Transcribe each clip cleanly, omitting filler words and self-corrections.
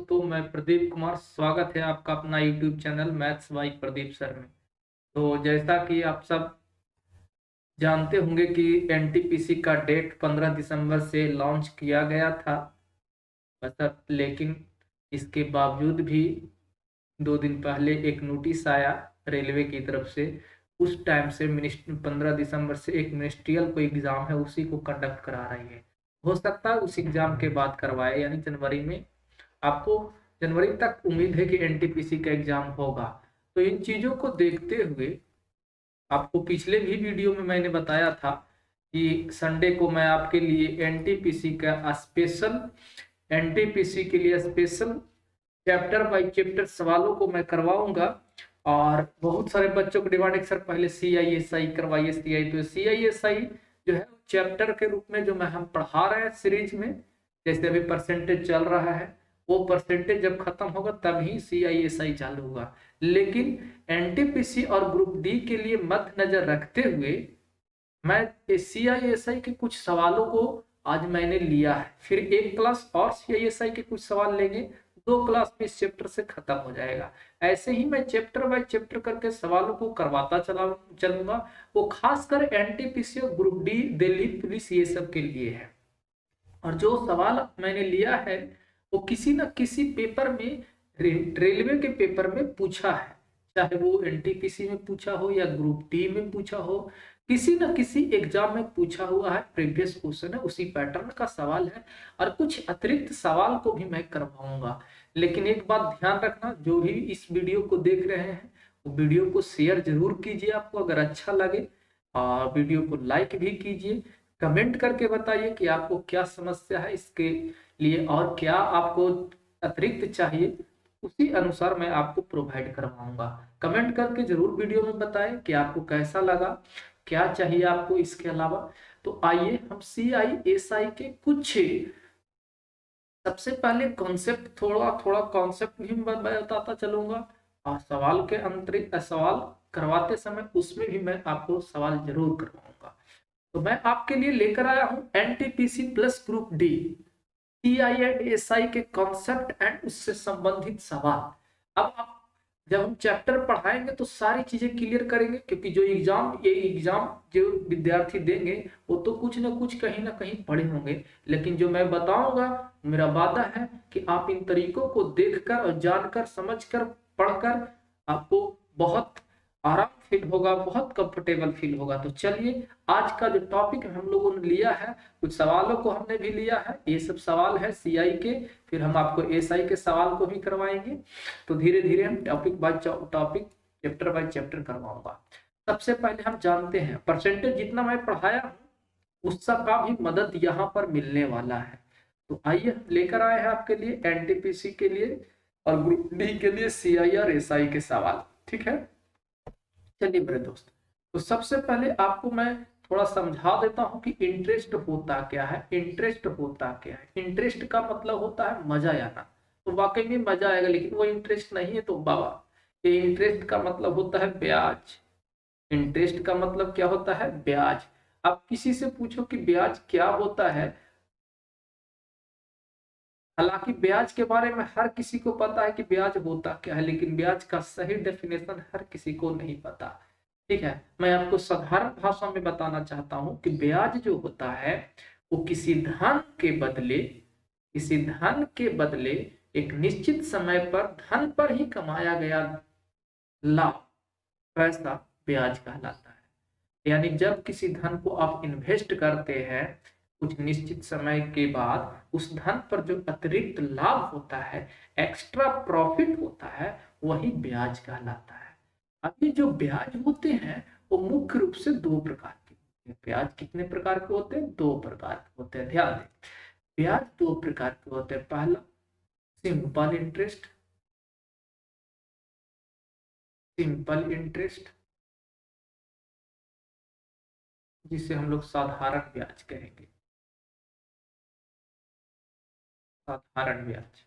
दोस्तों, मैं प्रदीप कुमार। स्वागत है आपका अपना YouTube channel maths by Pradeep sir में। तो जैसा कि आप सब जानते होंगे कि एनटीपीसी का डेट 15 दिसंबर से लॉन्च किया गया था। लेकिन इसके बावजूद भी 2 दिन पहले एक नोटिस आया रेलवे की तरफ से। उस टाइम से 15 दिसंबर से एक मिनिस्ट्रियल को एग्जाम है, उसी को कंडक्ट करा रही है। हो सकता है उस एग्जाम के बाद करवाए, यानी जनवरी में। आपको जनवरी तक उम्मीद है कि एनटीपीसी का एग्जाम होगा। तो इन चीजों को देखते हुए आपको पिछले भी वीडियो में मैंने बताया था कि संडे को मैं आपके लिए एनटीपीसी के लिए स्पेशल चैप्टर बाय चैप्टर सवालों को मैं करवाऊंगा। और बहुत सारे बच्चों को डिमांड है कि सर पहले CISI करवाइए। तो CISI जो है चैप्टर के रूप में जो मैं हम पढ़ा रहे हैं सीरीज में, जैसे अभी परसेंटेज चल रहा है, वो परसेंटेज जब खत्म होगा तभी CISI चालू होगा। लेकिन एनटीपीसी और ग्रुप डी के लिए मद्देनजर रखते हुए मैं CISI के कुछ सवालों को आज मैंने लिया है। फिर एक क्लास और CISI के कुछ सवाल लेंगे, 2 क्लास में इस चैप्टर से खत्म हो जाएगा। ऐसे ही मैं चैप्टर बाय चैप्टर करके सवालों को करवाता चलूंगा। वो खासकर एनटीपीसी और ग्रुप डी, दिल्ली पुलिस, ये सब के लिए है। और जो सवाल मैंने लिया है वो किसी न किसी पेपर में, रेलवे के पेपर में पूछा है। चाहे वो एनटीपीसी में पूछा हो या ग्रुप डी में पूछा हो, किसी न किसी एग्जाम में पूछा हुआ है। प्रीवियस क्वेश्चन है, उसी पैटर्न का सवाल है। और कुछ अतिरिक्त सवाल को भी मैं करवाऊंगा। लेकिन एक बात ध्यान रखना, जो भी इस वीडियो को देख रहे हैं वो वीडियो को शेयर जरूर कीजिए आपको अगर अच्छा लगे, और वीडियो को लाइक भी कीजिए। कमेंट करके बताइए कि आपको क्या समस्या है इसके लिए और क्या आपको अतिरिक्त चाहिए, उसी अनुसार मैं आपको प्रोवाइड करवाऊंगा। कमेंट करके जरूर वीडियो में बताएं कि आपको कैसा लगा, क्या चाहिए आपको इसके अलावा। तो आइए हम CISI के कुछ, सबसे पहले कॉन्सेप्ट, थोड़ा थोड़ा कॉन्सेप्ट भी मैं बताता चलूंगा, और सवाल के अंतरिक्ष सवाल करवाते समय उसमें भी मैं आपको सवाल जरूर करवाऊंगा। तो मैं आपके लिए लेकर आया हूं NTPC plus group D, CISI के कॉन्सेप्ट एंड उससे संबंधित सवाल। अब आप, जब हम चैप्टर पढ़ाएंगे तो सारी चीजें क्लियर करेंगे, क्योंकि ये एग्जाम जो विद्यार्थी देंगे वो तो कुछ ना कुछ कहीं ना कहीं पढ़े होंगे। लेकिन जो मैं बताऊंगा, मेरा वादा है कि आप इन तरीकों को देखकर और जानकर, समझकर, पढ़कर आपको बहुत आराम फील होगा, बहुत कंफर्टेबल फील होगा। तो चलिए, आज का जो टॉपिक हम लोगों ने लिया है, कुछ सवालों को हमने भी लिया है। ये सब सवाल है CI के, फिर हम आपको SI के सवाल को भी करवाएंगे। तो धीरे धीरे हम topic by topic, chapter by chapter करवाऊंगा। सबसे पहले हम जानते हैं, परसेंटेज जितना मैं पढ़ाया हूं उसका का भी मदद यहाँ पर मिलने वाला है। तो आइए हम लेकर आए हैं आपके लिए एनटीपीसी के लिए और ग्रुप डी के लिए CI और SI के सवाल। ठीक है, चलिए मेरे दोस्त, तो सबसे पहले आपको मैं थोड़ा समझा देता हूं कि इंटरेस्ट होता क्या है। इंटरेस्ट होता क्या है? इंटरेस्ट का मतलब होता है मजा आना। तो वाकई में मजा आएगा, लेकिन वो इंटरेस्ट नहीं है तो बाबा। ये इंटरेस्ट का मतलब होता है ब्याज। इंटरेस्ट का मतलब क्या होता है? ब्याज। आप किसी से पूछो कि ब्याज क्या होता है, हालांकि ब्याज के बारे में हर किसी को पता है कि ब्याज होता क्या है, लेकिन ब्याज का सही डेफिनेशन हर किसी को नहीं पता। ठीक है, मैं आपको साधारण भाषा में बताना चाहता हूं कि ब्याज जो होता है वो किसी धन के बदले एक निश्चित समय पर धन पर ही कमाया गया लाभ, पैसा ब्याज कहलाता है। यानी जब किसी धन को आप इन्वेस्ट करते हैं, कुछ निश्चित समय के बाद उस धन पर जो अतिरिक्त लाभ होता है, एक्स्ट्रा प्रॉफिट होता है, वही ब्याज कहलाता है। अभी जो ब्याज होते हैं वो मुख्य रूप से 2 प्रकार के होते हैं। ब्याज कितने प्रकार के होते हैं? 2 प्रकार के होते हैं। ध्यान दें, ब्याज 2 प्रकार के होते हैं। पहला सिंपल इंटरेस्ट, सिंपल इंटरेस्ट जिसे हम लोग साधारण ब्याज कहेंगे, साधारण ब्याज।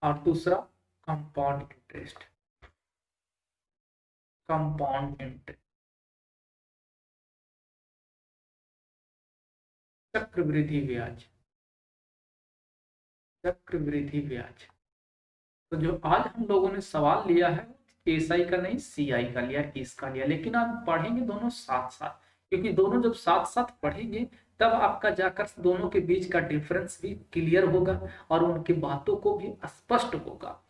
और दूसरा कंपाउंड इंटरेस्ट, कंपाउंड इंटरेस्ट, चक्रवृद्धि ब्याज, चक्रवृद्धि ब्याज। तो जो आज हम लोगों ने सवाल लिया है एसआई का नहीं सीआई का लिया, इसका लिया, लेकिन आप पढ़ेंगे दोनों साथ साथ, क्योंकि दोनों जब साथ साथ पढ़ेंगे तब आपका जाकर दोनों के बीच का डिफरेंस भी क्लियर होगा और उनकी बातों को भी स्पष्ट होगा।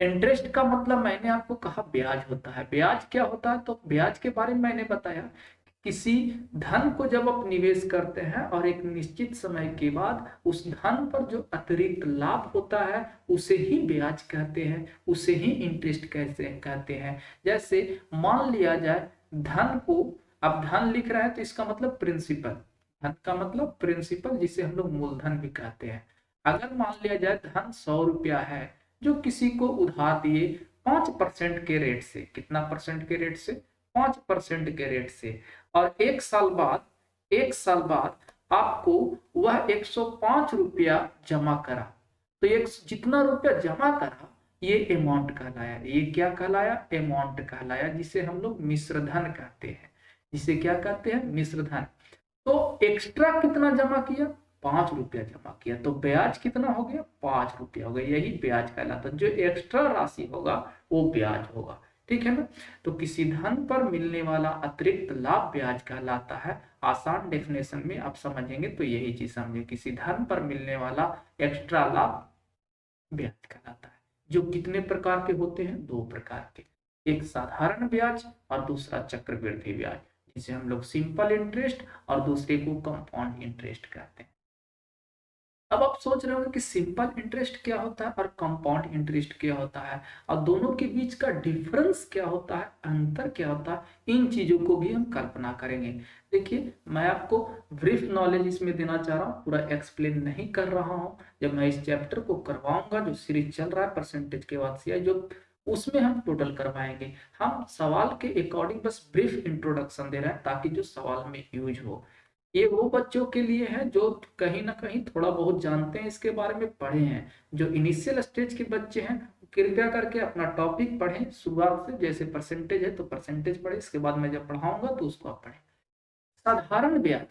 इंटरेस्ट का मतलब मैंने आपको कहा ब्याज होता है। ब्याज क्या होता है? तो ब्याज के बारे में मैंने बताया, किसी धन को जब आप निवेश करते हैं और एक निश्चित समय के बाद उस धन पर जो अतिरिक्त लाभ होता है उसे ही ब्याज कहते हैं, उसे ही इंटरेस्ट कैसे कहते हैं। जैसे मान लिया जाए धन को, अब धन लिख रहा है तो इसका मतलब प्रिंसिपल, धन का मतलब प्रिंसिपल जिसे हम लोग मूलधन भी कहते हैं। अगर मान लिया जाए धन 100 रुपया है जो किसी को उधार दिए 5% के रेट से, कितना परसेंट के रेट से? 5% के रेट से, और एक साल बाद आपको वह 105 रुपया जमा करा, तो एक जितना रुपया जमा करा ये अमाउंट कहलाया। ये क्या कहलाया? अमाउंट कहलाया, जिसे हम लोग मिश्र धन कहते हैं। जिसे क्या कहते हैं? मिश्र धन। तो एक्स्ट्रा कितना जमा किया? 5 रुपया जमा किया, तो ब्याज कितना हो गया? 5 रुपया हो गया। यही ब्याज कहलाता है। जो एक्स्ट्रा राशि होगा वो ब्याज होगा, ठीक है ना। तो किसी धन पर मिलने वाला अतिरिक्त लाभ ब्याज कहलाता है। आसान डेफिनेशन में आप समझेंगे तो यही चीज समझे, किसी धन पर मिलने वाला एक्स्ट्रा लाभ ब्याज कहलाता है। जो कितने प्रकार के होते हैं? 2 प्रकार के, एक साधारण ब्याज और दूसरा चक्रवृद्धि ब्याज, जिसे हम लोग सिंपल इंटरेस्ट और दूसरे को कंपाउंड इंटरेस्ट कहते हैं। अब आप सोच रहे होंगे कि सिंपल इंटरेस्ट क्या होता है और कंपाउंड इंटरेस्ट क्या होता है, और दोनों के बीच का डिफरेंस क्या होता है, अंतर क्या होता है। इन चीजों को भी हम कल्पना करेंगे। देखिए, मैं आपको ब्रीफ नॉलेज इसमें देना चाह रहा हूँ, पूरा एक्सप्लेन नहीं कर रहा हूँ। जब मैं इस चैप्टर को करवाऊंगा, जो सीरीज चल रहा है परसेंटेज के बाद सीआई, जो उसमें हम टोटल करवाएंगे। हम सवाल के अकॉर्डिंग बस ब्रीफ इंट्रोडक्शन दे रहे हैं ताकि जो सवाल में यूज हो। ये वो बच्चों के लिए है जो कहीं ना कहीं थोड़ा बहुत जानते हैं, इसके बारे में पढ़े हैं। जो इनिशियल स्टेज के बच्चे हैं कृपया करके अपना टॉपिक पढ़ें शुरुआत से। जैसे परसेंटेज है तो परसेंटेज पढ़े, इसके बाद मैं जब पढ़ाऊंगा तो उसको आप पढ़ें। साधारण ब्याज,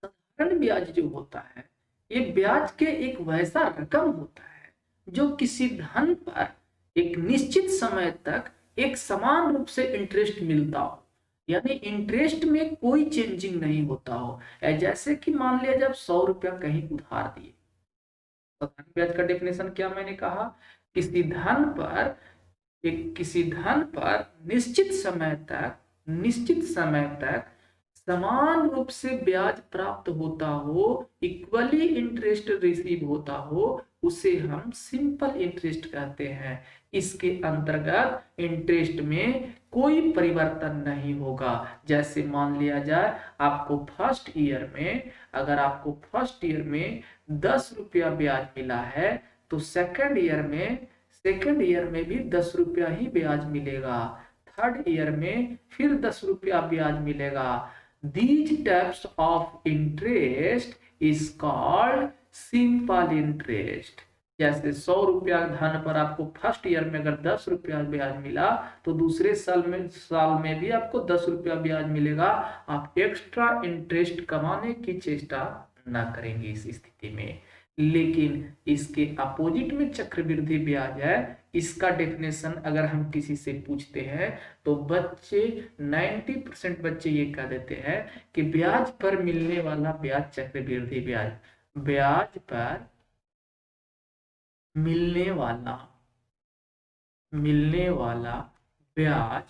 साधारण ब्याज जो होता है ये ब्याज के एक वैसा रकम होता है जो किसी धन पर एक निश्चित समय तक एक समान रूप से इंटरेस्ट मिलता हो, यानी इंटरेस्ट में कोई चेंजिंग नहीं होता हो। जैसे कि मान लिया जब 100 रुपया कहीं उधार दिए, साधारण ब्याज का डेफिनेशन क्या मैंने कहा? किसी धन पर निश्चित समय तक समान रूप से ब्याज प्राप्त होता हो, इक्वली इंटरेस्ट रिसीव होता हो, उसे हम सिंपल इंटरेस्ट कहते हैं। इसके अंतर्गत इंटरेस्ट में कोई परिवर्तन नहीं होगा। जैसे मान लिया जाए आपको फर्स्ट ईयर में 10 रुपया ब्याज मिला है, तो सेकंड ईयर में भी 10 रुपया ही ब्याज मिलेगा, थर्ड ईयर में फिर 10 रुपया ब्याज मिलेगा। These types of interest is called simple interest। जैसे 100 रुपया धन पर आपको फर्स्ट ईयर में अगर 10 रुपया ब्याज मिला तो दूसरे साल में भी आपको 10 रुपया ब्याज मिलेगा। आप एक्स्ट्रा इंटरेस्ट कमाने की चेष्टा ना करेंगे इस स्थिति में। लेकिन इसके अपोजिट में चक्रवृद्धि ब्याज है। इसका डेफिनेशन अगर हम किसी से पूछते हैं तो 90% बच्चे ये कह देते हैं कि ब्याज पर मिलने वाला ब्याज चक्रवृद्धि ब्याज, ब्याज पर मिलने वाला ब्याज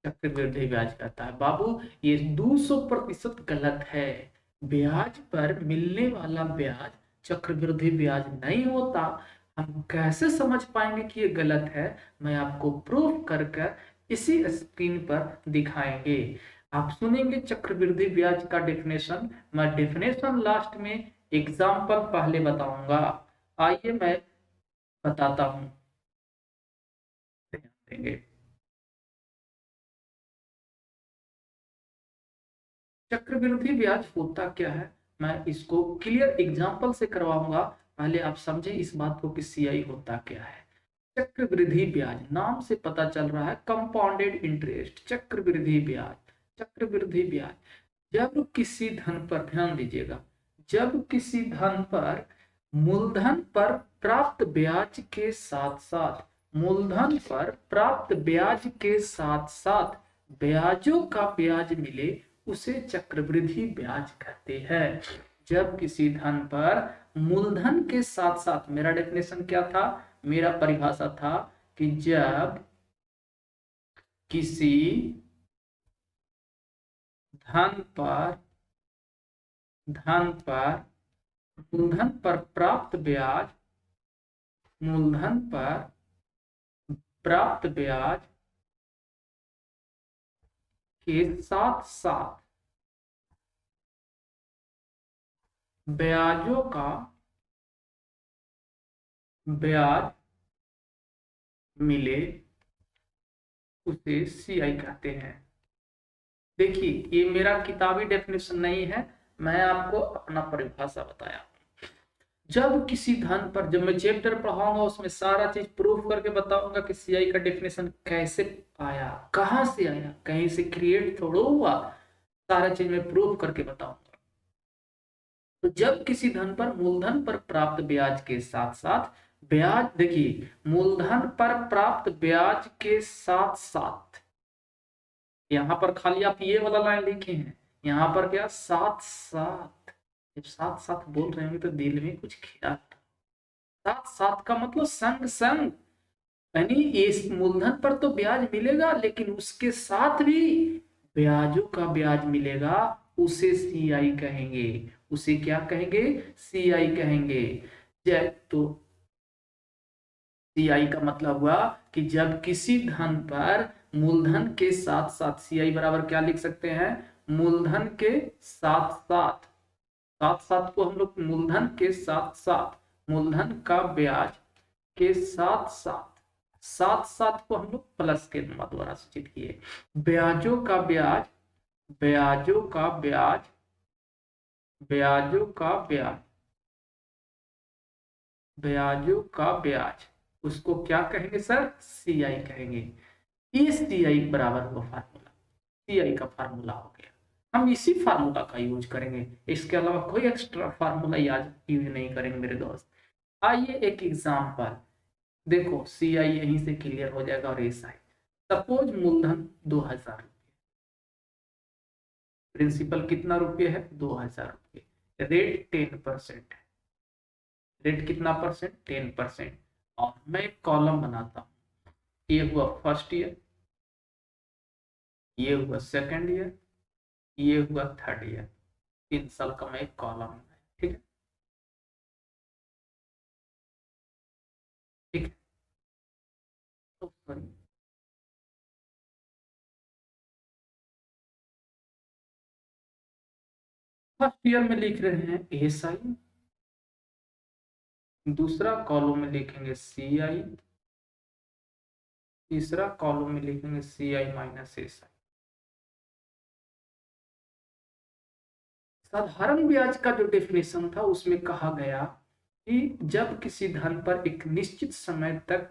चक्रवृद्धि ब्याज कहता है। बाबू ये 200% गलत है। ब्याज पर मिलने वाला ब्याज चक्रवृद्धि ब्याज नहीं होता। हम कैसे समझ पाएंगे कि ये गलत है? मैं आपको प्रूफ कर इसी स्क्रीन पर दिखाएंगे। आप सुनेंगे चक्रवृद्धि ब्याज का डेफिनेशन। मैं डेफिनेशन लास्ट में एग्जाम्पल पहले बताऊंगा। आइए मैं बताता हूं, देंगे। चक्रवृद्धि ब्याज होता क्या है मैं इसको क्लियर एग्जाम्पल से करवाऊंगा। पहले आप समझे इस बात को कि सीआई होता क्या है। चक्रवृद्धि ब्याज नाम से पता चल रहा है, कंपाउंडेड इंटरेस्ट। चक्रवृद्धि ब्याज जब किसी धन पर, ध्यान दीजिएगा, जब किसी धन पर मूलधन पर प्राप्त ब्याज के साथ साथ, मूलधन पर प्राप्त ब्याज के साथ साथ ब्याजों का ब्याज मिले उसे चक्रवृद्धि ब्याज कहते हैं। जब किसी धन पर मूलधन के साथ साथ, मेरा डेफिनेशन क्या था, मेरा परिभाषा था कि जब किसी धन पर मूलधन पर प्राप्त ब्याज, मूलधन पर प्राप्त ब्याज के साथ साथ ब्याजों का ब्याज मिले उसे सीआई कहते हैं। देखिए, ये मेरा किताबी डेफिनेशन नहीं है, मैं आपको अपना परिभाषा बताया। जब किसी धन पर, जब मैं चैप्टर पढ़ाऊंगा उसमें सारा चीज प्रूफ करके बताऊंगा कि सीआई का डेफिनेशन कैसे आया, कहां से आया, कहीं से क्रिएट थोड़ा हुआ, सारा चीज मैं प्रूफ करके बताऊंगा। तो जब किसी धन पर मूलधन पर प्राप्त ब्याज के साथ साथ ब्याज, देखिए मूलधन पर प्राप्त ब्याज के साथ साथ, यहां पर खाली आप ये वाला लाइन लिखे हैं, यहां पर क्या साथ साथ, जब साथ साथ बोल रहे होंगे तो दिल में कुछ ख्याल, साथ साथ का मतलब संग संग, यानी इस मूलधन पर तो ब्याज मिलेगा लेकिन उसके साथ भी ब्याजों का ब्याज मिलेगा, उसे सीआई कहेंगे। उसे क्या कहेंगे, सीआई कहेंगे। जब तो सीआई का मतलब हुआ कि जब किसी धन पर मूलधन के साथ साथ, सीआई बराबर क्या लिख सकते हैं, मूलधन के साथ साथ, साथ साथ को हम लोग मूलधन के साथ साथ, मूलधन का ब्याज के साथ साथ, साथ साथ को हम लोग प्लस के द्वारा सूचित किए, ब्याजों का ब्याज, ब्याजों का ब्याज, ब्याजों का ब्याज, ब्याजों का ब्याज, उसको क्या कहेंगे सर, सीआई कहेंगे। ये सीआई बराबर हुआ फार्मूला, सीआई का फार्मूला हो गया। हम इसी फार्मूला का यूज करेंगे, इसके अलावा कोई एक्स्ट्रा फार्मूला यूज नहीं करेंगे मेरे दोस्त। आइए एक एग्जांपल देखो, सीआई यहीं से क्लियर हो जाएगा और एसआई। सपोज मूलधन 2000 रुपये, प्रिंसिपल कितना रुपये है, 2000 रुपये, रेट 10% है, रेट कितना परसेंट, 10%। और मैं एक कॉलम बनाता हूं, ये हुआ फर्स्ट ईयर, ये हुआ सेकंड ईयर, ये हुआ थर्ड ईयर, 3 साल का मैं एक कॉलम बनाया, ठीक है, ठीक है। तो सॉरी, फर्स्ट ईयर में लिख रहे हैं एसआई, दूसरा कॉलम में लिखेंगे सीआई, तीसरा कॉलम में लिखेंगे सीआई माइनस एसआई। साधारण ब्याज का जो डेफिनेशन था उसमें कहा गया कि जब किसी धन पर एक निश्चित समय तक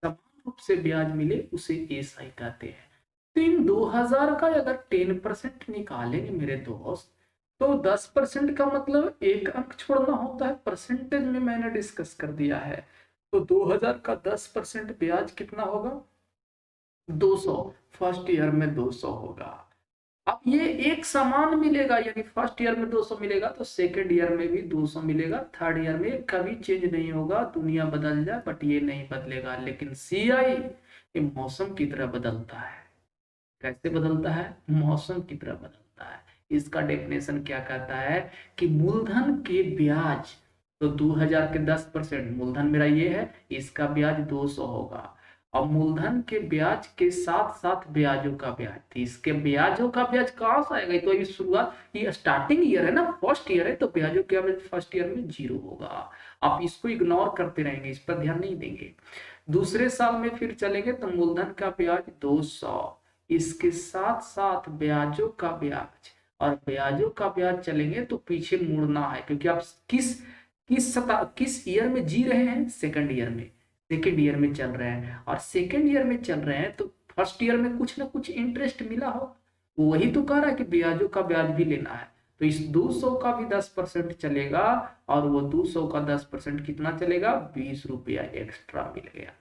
समान रूप से ब्याज मिले उसे एसआई कहते हैं। तो इन 2000 का अगर 10% निकालेंगे मेरे दोस्त, तो 10% का मतलब एक अंक छोड़ना होता है, परसेंटेज में मैंने डिस्कस कर दिया है। तो 2000 का 10% ब्याज कितना होगा, 200, फर्स्ट ईयर में 200 होगा। अब ये एक समान मिलेगा, यानी फर्स्ट ईयर में 200 मिलेगा तो सेकेंड ईयर में भी 200 मिलेगा, थर्ड ईयर में कभी चेंज नहीं होगा, दुनिया बदल जाए बट ये नहीं बदलेगा। लेकिन सीआई ये मौसम की तरह बदलता है। कैसे बदलता है, मौसम की तरह बदलता है। इसका डेफिनेशन क्या कहता है कि मूलधन के ब्याज, तो 2000 के 10%, मूलधन मेरा ये है, इसका ब्याज 200 होगा, और मूलधन के ब्याज के साथ साथ ब्याजों का ब्याज, तो इसके ब्याजों का ब्याज कहां से आएगा, तो ये शुरुआत, ये स्टार्टिंग ईयर है ना, फर्स्ट ईयर है, तो ब्याजों का ब्याज फर्स्ट ईयर में 0 होगा। आप इसको इग्नोर करते रहेंगे, इस पर ध्यान नहीं देंगे। दूसरे साल में फिर चलेंगे तो मूलधन का ब्याज 200, इसके साथ साथ ब्याजों का ब्याज, और ब्याजों का ब्याज चलेंगे तो पीछे मुड़ना है, क्योंकि आप किस ईयर में जी रहे हैं, सेकंड ईयर में, सेकेंड ईयर में चल रहे हैं, और सेकेंड ईयर में चल रहे हैं तो फर्स्ट ईयर में कुछ ना कुछ इंटरेस्ट मिला हो, वही तो कह रहा है कि ब्याजों का ब्याज भी लेना है। तो इस 200 का भी 10% चलेगा और वो 200 का 10% कितना चलेगा, 20 रुपया एक्स्ट्रा मिल गया।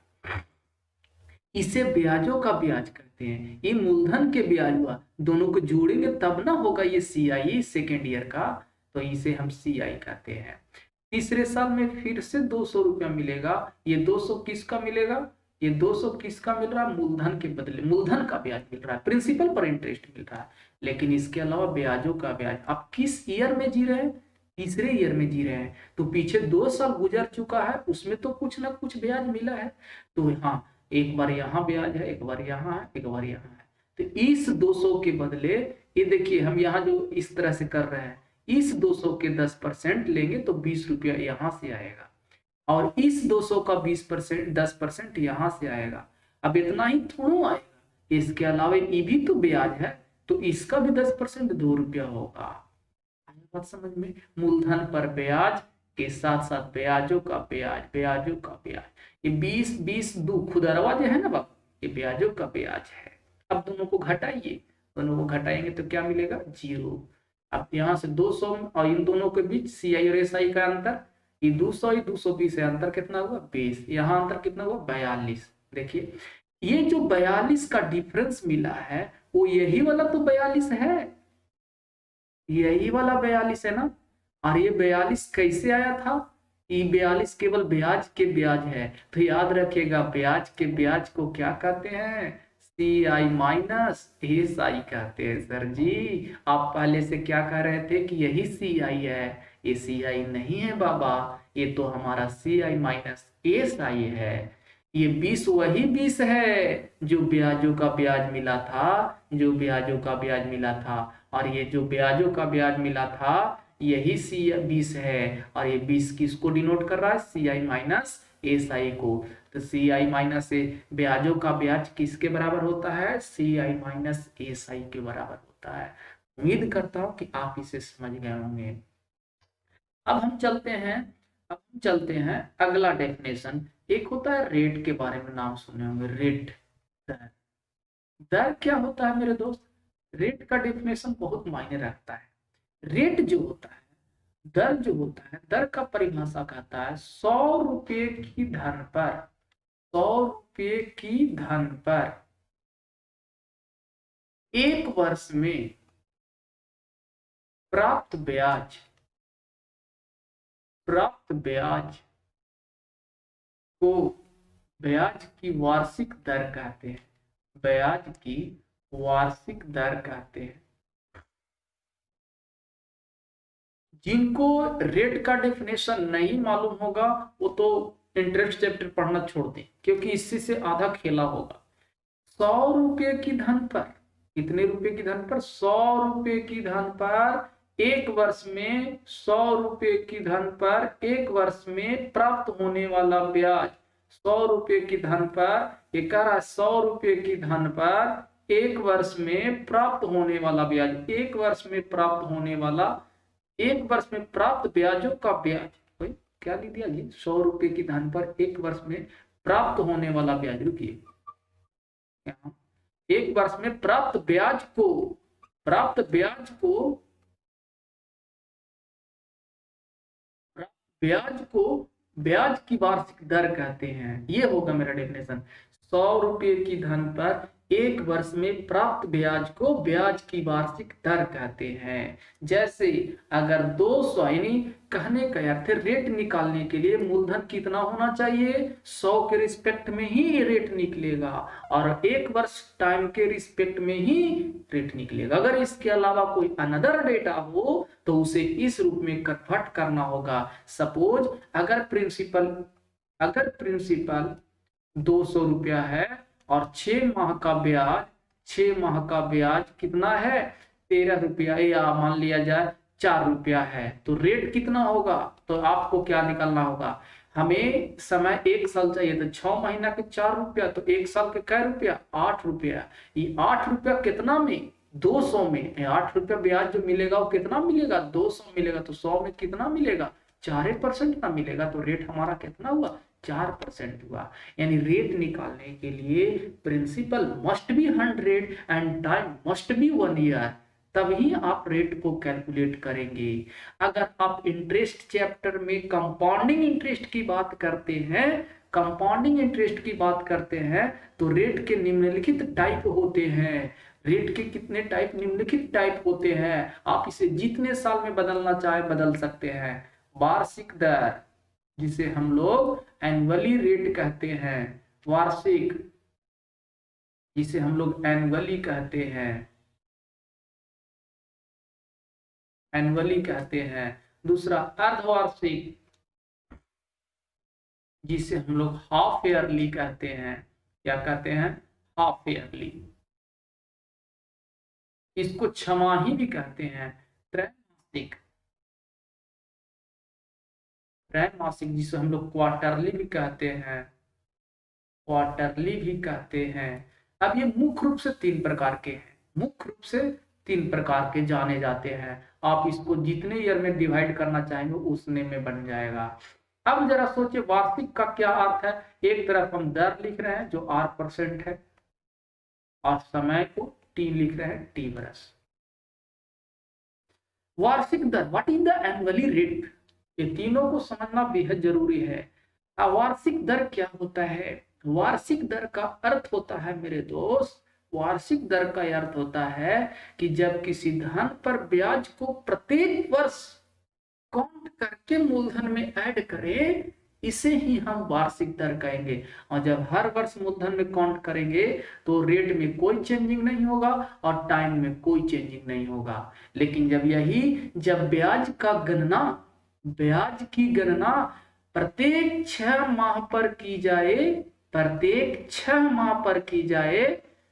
इसे ब्याजों का ब्याज कहते हैं। ये मूलधन के ब्याज हुआ, दोनों को जोड़ेंगे तब ना होगा ये CI सेकेंड ईयर का, तो इसे हम CI कहते हैं। तीसरे साल में फिर से 200 रुपया मिलेगा। ये 200 किसका मिलेगा, ये 200 किसका मिल रहा है, मूलधन के बदले मूलधन का ब्याज मिल रहा है, प्रिंसिपल पर इंटरेस्ट मिल रहा है। लेकिन इसके अलावा ब्याजों का ब्याज। आप किस ईयर में जी रहे हैं, तीसरे ईयर में जी रहे हैं, तो पीछे 2 साल गुजर चुका है, उसमें तो कुछ ना कुछ ब्याज मिला है। तो हाँ, एक बार यहाँ ब्याज है, एक बार यहाँ है, एक बार यहाँ है। तो इस 200 के बदले ये देखिए हम यहाँ जो इस तरह से कर रहे हैं, इस 200 के 10% लेंगे तो 20 रुपया यहाँ से आएगा, और इस 200 का 20% 10% यहाँ से आएगा। अब इतना ही थोड़ा आएगा, इसके अलावा ये भी तो ब्याज है, तो इसका भी 10% 2 रुपया होगा। बात समझ में, मूलधन पर ब्याज के साथ साथ ब्याजों का ब्याज, ब्याजों का ब्याज। ये 20 2 खुदरवा जो है ना बाबू, ये ब्याजों का ब्याज है। अब दोनों को घटाइए, दोनों को घटाएंगे तो क्या मिलेगा, 0। अब यहाँ से 200 और इन दोनों के बीच CI और SI का अंतर, ये 200 ये 220 है, अंतर कितना हुआ, 20। यहाँ अंतर कितना हुआ, 42। देखिए ये जो 42 का डिफरेंस मिला है, वो यही वाला तो 42 है, यही वाला 42 है ना। और ये 42 कैसे आया था, ये 42 केवल ब्याज के ब्याज है। तो याद रखिएगा, ब्याज के ब्याज को क्या कहते हैं, CI माइनस SI कहते हैं। सर जी आप पहले से क्या कह रहे थे कि यही CI है, ये CI नहीं है बाबा, ये तो हमारा CI माइनस SI है। ये 20 वही 20 है जो ब्याजों का ब्याज मिला था, जो ब्याजों का ब्याज मिला था। और ये जो ब्याजों का ब्याज मिला था यही CI 20 है, और ये 20 किसको डिनोट कर रहा है, CI माइनस SI को। तो CI माइनस ब्याजों का ब्याज किसके बराबर होता है, CI माइनस SI के बराबर होता है। उम्मीद करता हूँ कि आप इसे समझ गए होंगे। अब हम चलते हैं अगला डेफिनेशन। एक होता है रेट के बारे में नाम सुने होंगे, रेट, दर। दर क्या होता है मेरे दोस्त, रेट का डेफिनेशन बहुत मायने रखता है। रेट जो होता है, दर जो होता है, दर का परिभाषा कहता है 100 रुपये की धन पर, 100 रुपये की धन पर 1 वर्ष में प्राप्त ब्याज, प्राप्त ब्याज को ब्याज की वार्षिक दर कहते हैं, ब्याज की वार्षिक दर कहते हैं। जिनको रेट का डेफिनेशन नहीं मालूम होगा वो तो इंटरेस्ट चैप्टर पढ़ना छोड़ दें, क्योंकि इससे से आधा खेला होगा। 100 रुपये की धन पर, कितने रुपए की धन पर, 100 रुपये की धन पर 1 वर्ष में, 100 रुपये की धन पर 1 वर्ष में प्राप्त होने वाला ब्याज, 100 रुपये की धन पर, ये कह रहा है 100 रुपये की धन पर 1 वर्ष में प्राप्त होने वाला ब्याज, 1 वर्ष में प्राप्त होने वाला, 1 वर्ष में प्राप्त ब्याजों का ब्याज। भाई क्या लिख दिया जी, 100 रुपये की धन पर 1 वर्ष में प्राप्त होने वाला ब्याज। रुकिए, 1 वर्ष में प्राप्त ब्याज को, प्राप्त ब्याज को, ब्याज को ब्याज की वार्षिक दर कहते हैं। ये होगा मेरा डेफिनेशन, 100 रुपये की धन पर 1 वर्ष में प्राप्त ब्याज को ब्याज की वार्षिक दर कहते हैं। जैसे अगर 200, यानी कहने का अर्थ रेट निकालने के लिए मूलधन कितना होना चाहिए, 100 के रिस्पेक्ट में ही रेट निकलेगा, और 1 वर्ष टाइम के रिस्पेक्ट में ही रेट निकलेगा। अगर इसके अलावा कोई अनदर डेटा हो तो उसे इस रूप में कन्वर्ट करना होगा। सपोज अगर प्रिंसिपल 200 रुपया है और 6 माह का ब्याज, 6 माह का ब्याज कितना है, 13 रुपया, या मान लिया जाए 4 रुपया है, तो रेट कितना होगा, तो आपको क्या निकालना होगा, हमें समय 1 साल चाहिए, तो 6 महीना के 4 रुपया, तो 1 साल के कै रुपया, 8 रुपया। ये 8 रुपया कितना में, 200 में, 8 रुपया ब्याज जो मिलेगा वो कितना मिलेगा, 200 मिलेगा, तो 100 में कितना मिलेगा, 4% ना मिलेगा, तो रेट हमारा कितना हुआ, 4% हुआ। यानी रेट निकालने के लिए principal must be 100 and time must be 1 year. तभी आप रेट को कैलकुलेट करेंगे। अगर आप इंटरेस्ट चैप्टर में कंपाउंडिंग इंटरेस्ट की बात करते हैं, कंपाउंडिंग इंटरेस्ट की बात करते हैं, तो रेट के निम्नलिखित टाइप होते हैं। रेट के कितने टाइप, निम्नलिखित टाइप होते हैं। आप इसे जितने साल में बदलना चाहे बदल सकते हैं। वार्षिक दर, जिसे हम लोग एनुअली रेट कहते हैं, वार्षिक, जिसे हम लोग एनुअली कहते हैं, एनुअली कहते हैं। दूसरा अर्धवार्षिक, जिसे हम लोग हाफ ईयरली कहते हैं। क्या कहते हैं? Half yearly. इसको छमाही भी कहते हैं। त्रैमासिक, त्रैमासिक जिसे हम लोग क्वार्टरली भी कहते हैं, क्वार्टरली भी कहते हैं। अब ये मुख्य रूप से 3 प्रकार के हैं, मुख्य रूप से 3 प्रकार के जाने जाते हैं। आप इसको जितने ईयर में डिवाइड करना चाहेंगे उतने में बन जाएगा। अब जरा सोचिए वार्षिक का क्या अर्थ है। एक तरफ हम दर लिख रहे हैं जो R% है, और समय को T लिख रहे हैं, T वर्ष। वार्षिक दर, what is the annually rate, ये तीनों को समझना बेहद जरूरी है। वार्षिक दर क्या होता है? वार्षिक दर का अर्थ होता है मेरे दोस्त, वार्षिक दर का अर्थ होता है कि जब किसी धन पर ब्याज को प्रत्येक वर्ष काउंट करके मूलधन में ऐड करें, इसे ही हम वार्षिक दर कहेंगे। और जब हर वर्ष मूलधन में काउंट करेंगे तो रेट में कोई चेंजिंग नहीं होगा और टाइम में कोई चेंजिंग नहीं होगा। लेकिन जब ब्याज का गणना, ब्याज की गणना प्रत्येक 6 माह पर की जाए, प्रत्येक 6 माह पर की जाए,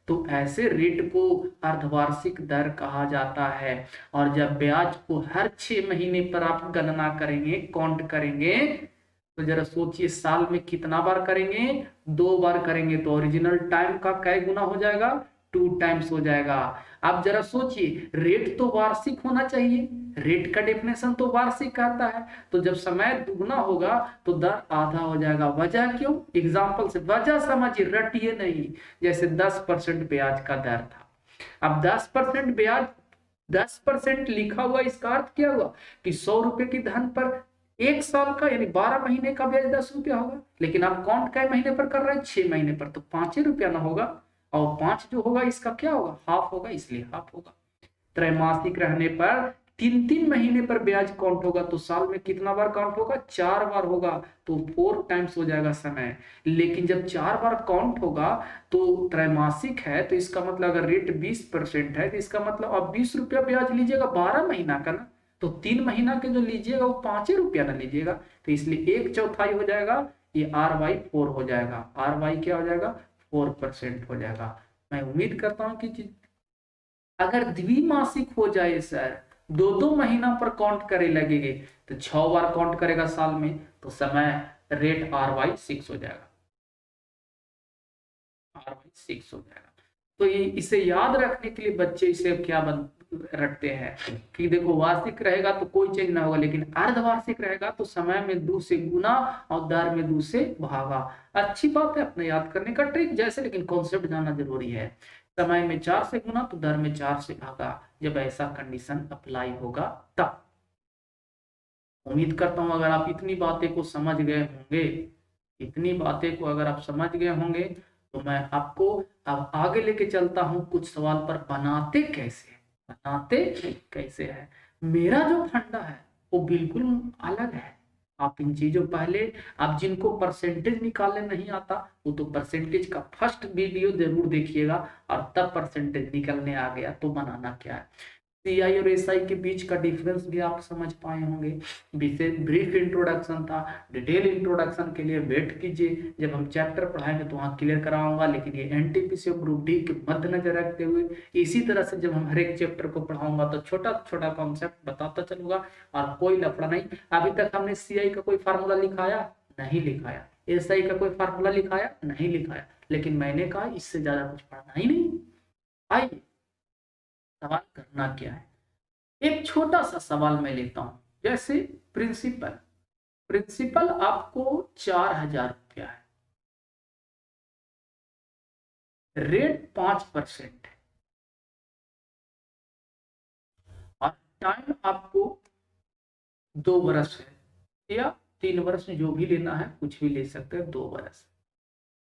तो ऐसे रेट को अर्धवार्षिक दर कहा जाता है। और जब ब्याज को हर 6 महीने पर आप गणना करेंगे, काउंट करेंगे, तो जरा सोचिए साल में कितना बार करेंगे? 2 बार करेंगे, तो ओरिजिनल टाइम का कै गुना हो जाएगा? 2 टाइम्स हो जाएगा। अब जरा सोचिए, रेट तो वार्षिक होना चाहिए, रेट का डेफिनेशन तो वार्षिक कहता है, तो जब समय दुगना होगा तो दर आधा हो जाएगा। वजह क्यों? एग्जाम्पल से वजह समझिए, रटिए नहीं। जैसे 10% ब्याज का दर था, अब 10% ब्याज, 10% लिखा हुआ, इसका अर्थ क्या हुआ कि 100 रुपए की धन पर 1 साल का यानी 12 महीने का ब्याज 10 रुपया होगा। लेकिन आप काउंट कै महीने पर कर रहे हैं? 6 महीने पर, तो 5 रुपया ना होगा, और 5 जो होगा इसका क्या होगा? हाफ होगा, इसलिए हाफ होगा। त्रैमासिक रहने पर 3-3 महीने पर ब्याज काउंट होगा, तो साल में कितना बार काउंट होगा? 4 बार होगा, तो 4 टाइम्स हो जाएगा समय। लेकिन जब 4 बार काउंट होगा तो त्रैमासिक है, तो इसका मतलब अगर रेट 20% है, तो इसका मतलब आप 20 रुपया ब्याज लीजिएगा 12 महीना का ना, तो 3 महीना के जो लीजिएगा वो 5 रुपया ना लीजिएगा, तो इसलिए 1/4 हो जाएगा, ये R/4 हो जाएगा। R/, क्या हो जाएगा? 4% हो जाएगा। मैं उम्मीद करता हूँ कि अगर द्विमासिक हो जाए सर, 2-2 महीना पर काउंट करे लगेंगे, तो 6 बार काउंट करेगा साल में, तो समय रेट R/6 हो जाएगा, R/6 हो जाएगा। तो ये इसे याद रखने के लिए बच्चे इसे क्या रखते हैं कि देखो वार्षिक रहेगा तो कोई चेंज ना होगा, लेकिन अर्धवार्षिक रहेगा तो समय में 2 से गुना और दर में 2 से भागा। अच्छी बात है अपने याद करने का ट्रिक जैसे, लेकिन कॉन्सेप्ट जानना जरूरी है। समय में 4 से गुना तो दर में 4 से भागा, जब ऐसा कंडीशन अप्लाई होगा तब। उम्मीद करता हूं अगर आप इतनी बातें को समझ गए होंगे, इतनी बातें को अगर आप समझ गए होंगे, तो मैं आपको अब आगे लेके चलता हूं कुछ सवाल पर, बनाते कैसे, बनाते कैसे है। मेरा जो फंडा है वो बिल्कुल अलग है। आप इन चीजों, पहले आप जिनको परसेंटेज निकालने नहीं आता वो तो परसेंटेज का फर्स्ट वीडियो जरूर देखिएगा, और तब परसेंटेज निकलने आ गया तो बनाना क्या है। सीआई और एसआई के बीच का डिफरेंस भी आप समझ पाए होंगे। ब्रीफ इंट्रोडक्शन था, डिटेल इंट्रोडक्शन के लिए वेट कीजिए, जब हम चैप्टर पढ़ाएंगे तो वहाँ क्लियर कराऊंगा। लेकिन ये एनटीपीसी और ग्रुप डी के मद्देनजर रखते हुए इसी तरह से जब हम हर एक चैप्टर को पढ़ाऊंगा तो छोटा छोटा कॉन्सेप्ट बताता चलूंगा, और कोई लफड़ा नहीं। अभी तक हमने सीआई का कोई फार्मूला लिखाया नहीं लिखाया, एसआई का कोई फार्मूला लिखाया नहीं लिखाया, लेकिन मैंने कहा इससे ज्यादा कुछ पढ़ना ही नहीं। आइए सवाल करना क्या है, एक छोटा सा सवाल मैं लेता हूं। जैसे प्रिंसिपल, प्रिंसिपल आपको 4,000 रुपया है, रेट 5% है, टाइम आपको 2 वर्ष है या 3 वर्ष, जो भी लेना है कुछ भी ले सकते हैं, 2 वर्ष।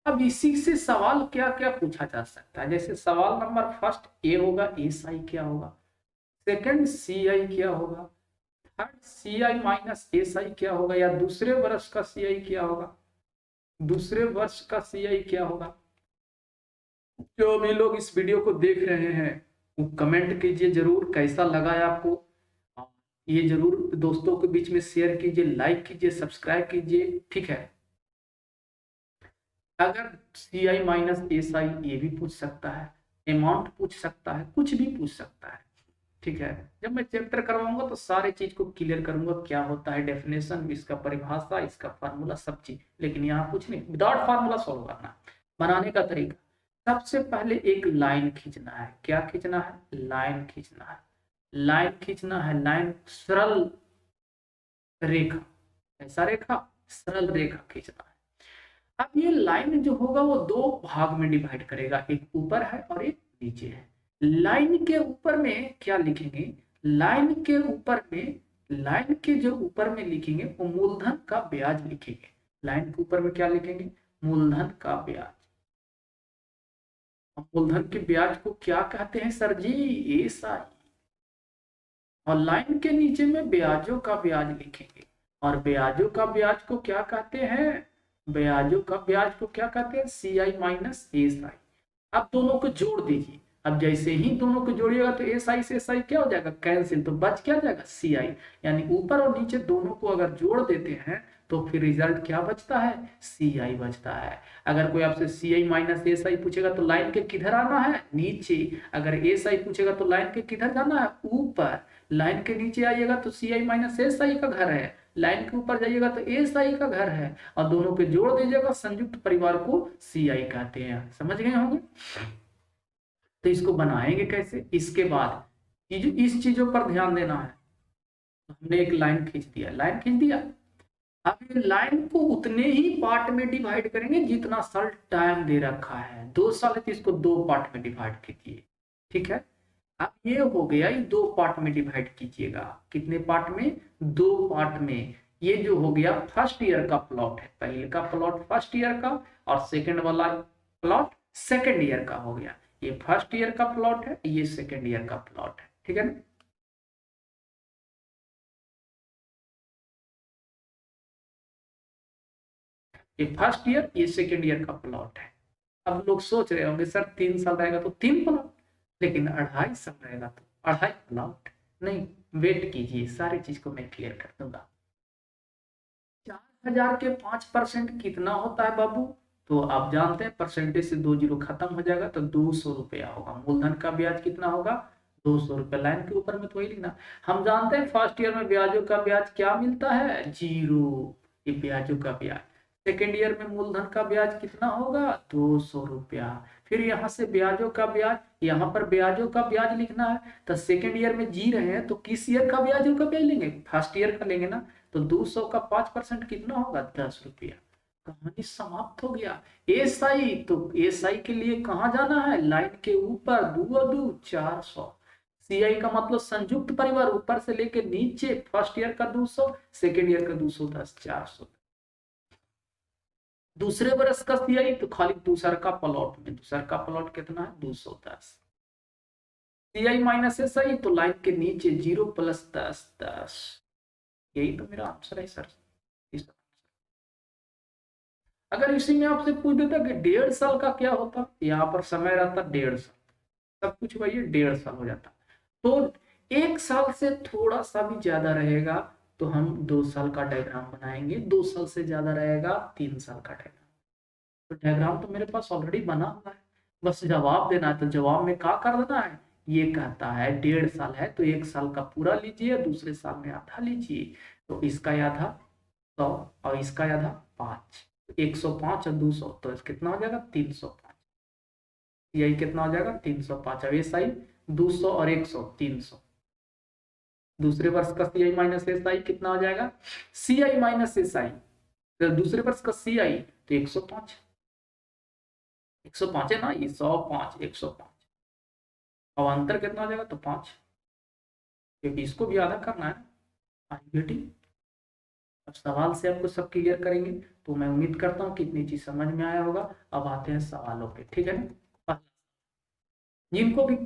अब इसी से सवाल क्या क्या पूछा जा सकता है, जैसे सवाल नंबर फर्स्ट ए होगा एस आई क्या होगा, सेकंड सी आई क्या होगा, third C I minus S I क्या होगा, या दूसरे वर्ष का सी आई क्या होगा, दूसरे वर्ष का सी आई क्या होगा। जो भी लोग इस वीडियो को देख रहे हैं वो कमेंट कीजिए जरूर, कैसा लगा है आपको। ये जरूर दोस्तों के बीच में शेयर कीजिए, लाइक कीजिए, सब्सक्राइब कीजिए, ठीक है। अगर सी आई माइनस एस आई ये भी पूछ सकता है, अमाउंट पूछ सकता है, कुछ भी पूछ सकता है, ठीक है। जब मैं चैप्टर करवाऊंगा तो सारे चीज को क्लियर करूंगा, क्या होता है डेफिनेशन, इसका परिभाषा, इसका फार्मूला, सब चीज। लेकिन यहाँ कुछ नहीं, विदाउट फार्मूला सॉल्व करना। बनाने का तरीका, सबसे पहले एक लाइन खींचना है। क्या खींचना है? लाइन खींचना है। लाइन खींचना है, लाइन सरल रेखा, ऐसा रेखा, सरल रेखा खींचना है। अब ये लाइन जो होगा वो 2 भाग में डिवाइड करेगा, एक ऊपर है और एक नीचे है। लाइन के ऊपर में क्या लिखेंगे? लाइन के ऊपर में, लाइन के जो ऊपर में लिखेंगे वो मूलधन का ब्याज लिखेंगे। लाइन के ऊपर में क्या लिखेंगे? मूलधन का ब्याज। मूलधन के ब्याज को क्या कहते हैं सर जी? एसआई। और लाइन के नीचे में ब्याजों का ब्याज लिखेंगे, और ब्याजों का ब्याज को क्या कहते हैं? ब्याजों का ब्याज को क्या कहते हैं? सी आई माइनस एस आई। अब दोनों को जोड़ दीजिए। अब जैसे ही दोनों को जोड़िएगा तो एस आई से एस आई क्या हो जाएगा? कैंसिल। तो बच क्या जाएगा? सी आई। यानी ऊपर और नीचे दोनों को अगर जोड़ देते हैं तो फिर रिजल्ट क्या बचता है? सी आई बचता है। अगर कोई आपसे सी आई माइनस एस आई पूछेगा तो लाइन के किधर आना है? नीचे। अगर एस आई पूछेगा तो लाइन के किधर जाना है? ऊपर। लाइन के नीचे आइएगा तो सी आई माइनस एस आई का घर है, लाइन के ऊपर जाइएगा तो एस आई का घर है, और दोनों के जोड़ दीजिएगा, संयुक्त परिवार को सी आई कहते हैं। समझ गए होंगे? तो इसको बनाएंगे कैसे? इसके बाद इस चीजों पर ध्यान देना है। हमने एक लाइन खींच दिया, लाइन खींच दिया। अब ये लाइन को उतने ही पार्ट में डिवाइड करेंगे जितना साल टाइम दे रखा है। 2 साल है तो इसको 2 पार्ट में डिवाइड कीजिए, ठीक है। अब ये हो गया, ये 2 पार्ट में डिवाइड कीजिएगा। कितने पार्ट में? 2 पार्ट में। ये जो हो गया फर्स्ट ईयर का प्लॉट है, पहले का प्लॉट फर्स्ट ईयर का, और सेकंड वाला प्लॉट सेकंड ईयर का हो गया। ये फर्स्ट ईयर का प्लॉट है, ये सेकंड ईयर का प्लॉट है, ठीक है ना। ये फर्स्ट ईयर, ये सेकंड ईयर का प्लॉट है। अब लोग सोच रहे होंगे सर 3 साल रहेगा तो 3 प्लॉट, लेकिन 2.5 साल रहेगा तो 2.5 प्लॉट। नहीं, वेट कीजिए, सारी चीज को मैं क्लियर कर दूंगा। 4,000 के 5% कितना होता है बाबू? तो आप जानते हैं परसेंटेज से 2 जीरो खत्म हो जाएगा तो 200 रुपया होगा। मूलधन का ब्याज कितना होगा? 200 रुपया। लाइन के ऊपर में तो वही लिखना। हम जानते हैं फर्स्ट ईयर में ब्याजों का ब्याज क्या मिलता है? 0। ये ब्याजों का ब्याज। सेकेंड ईयर में मूलधन का ब्याज कितना होगा? 200 रुपया। फिर यहाँ से ब्याजों का ब्याज, यहाँ पर ब्याजों का ब्याज लिखना है। तो सेकेंड ईयर में जी रहे हैं तो किस ईयर का ब्याजों का ब्याज लेंगे? फर्स्ट ईयर का लेंगे ना। तो 200 का 5% कितना होगा? 10 रुपया। कहानी समाप्त हो गया। एस आई, तो एस आई के लिए कहाँ जाना है? लाइन के ऊपर। 2 400। सी आई का मतलब संयुक्त परिवार, ऊपर से लेके नीचे। फर्स्ट ईयर का 200, सेकेंड ईयर का 210, 400। दूसरे वर्ष का सी आई तो खाली दूसर का प्लॉट में, दूसर का प्लॉट कितना है? 210। सी आई माइनस एस आई तो लाइन के नीचे 0 प्लस 10, 10। यही तो मेरा आंसर है सर। अगर इसी में आपसे पूछ देता कि 1.5 साल का क्या होता, यहाँ पर समय रहता 1.5 साल, सब कुछ वही 1.5 साल हो जाता। तो 1 साल से थोड़ा सा भी ज्यादा रहेगा तो हम 2 साल का डायग्राम बनाएंगे, 2 साल से ज्यादा रहेगा 3 साल का डायग्राम। तो डायग्राम तो मेरे पास ऑलरेडी बना हुआ है, बस जवाब देना है। तो जवाब में क्या कर देना है? ये कहता है 1.5 साल है तो 1 साल का पूरा लीजिए, दूसरे साल में आधा लीजिए। तो इसका आधा 100 और इसका आधा 5। 105 और 200 तो कितना हो जाएगा? 305। यही कितना हो जाएगा? 305। अब एस आई 200 और 100, 300। दूसरे वर्ष का सी आई माइनस एस आई कितना हो जाएगा? सी आई माइनस एस आई, दूसरे वर्ष का सी आई तो 105। 105 है ना, ये 105, 105। अब अंतर कितना हो जाएगा? तो 5। क्योंकि इसको भी आधा करना है। आईबीटी अब सवाल से आपको सब क्लियर करेंगे, तो मैं उम्मीद करता हूँ कि इतनी चीज समझ में आया होगा। अब आते हैं सवालों पे, ठीक है ना। जिनको भी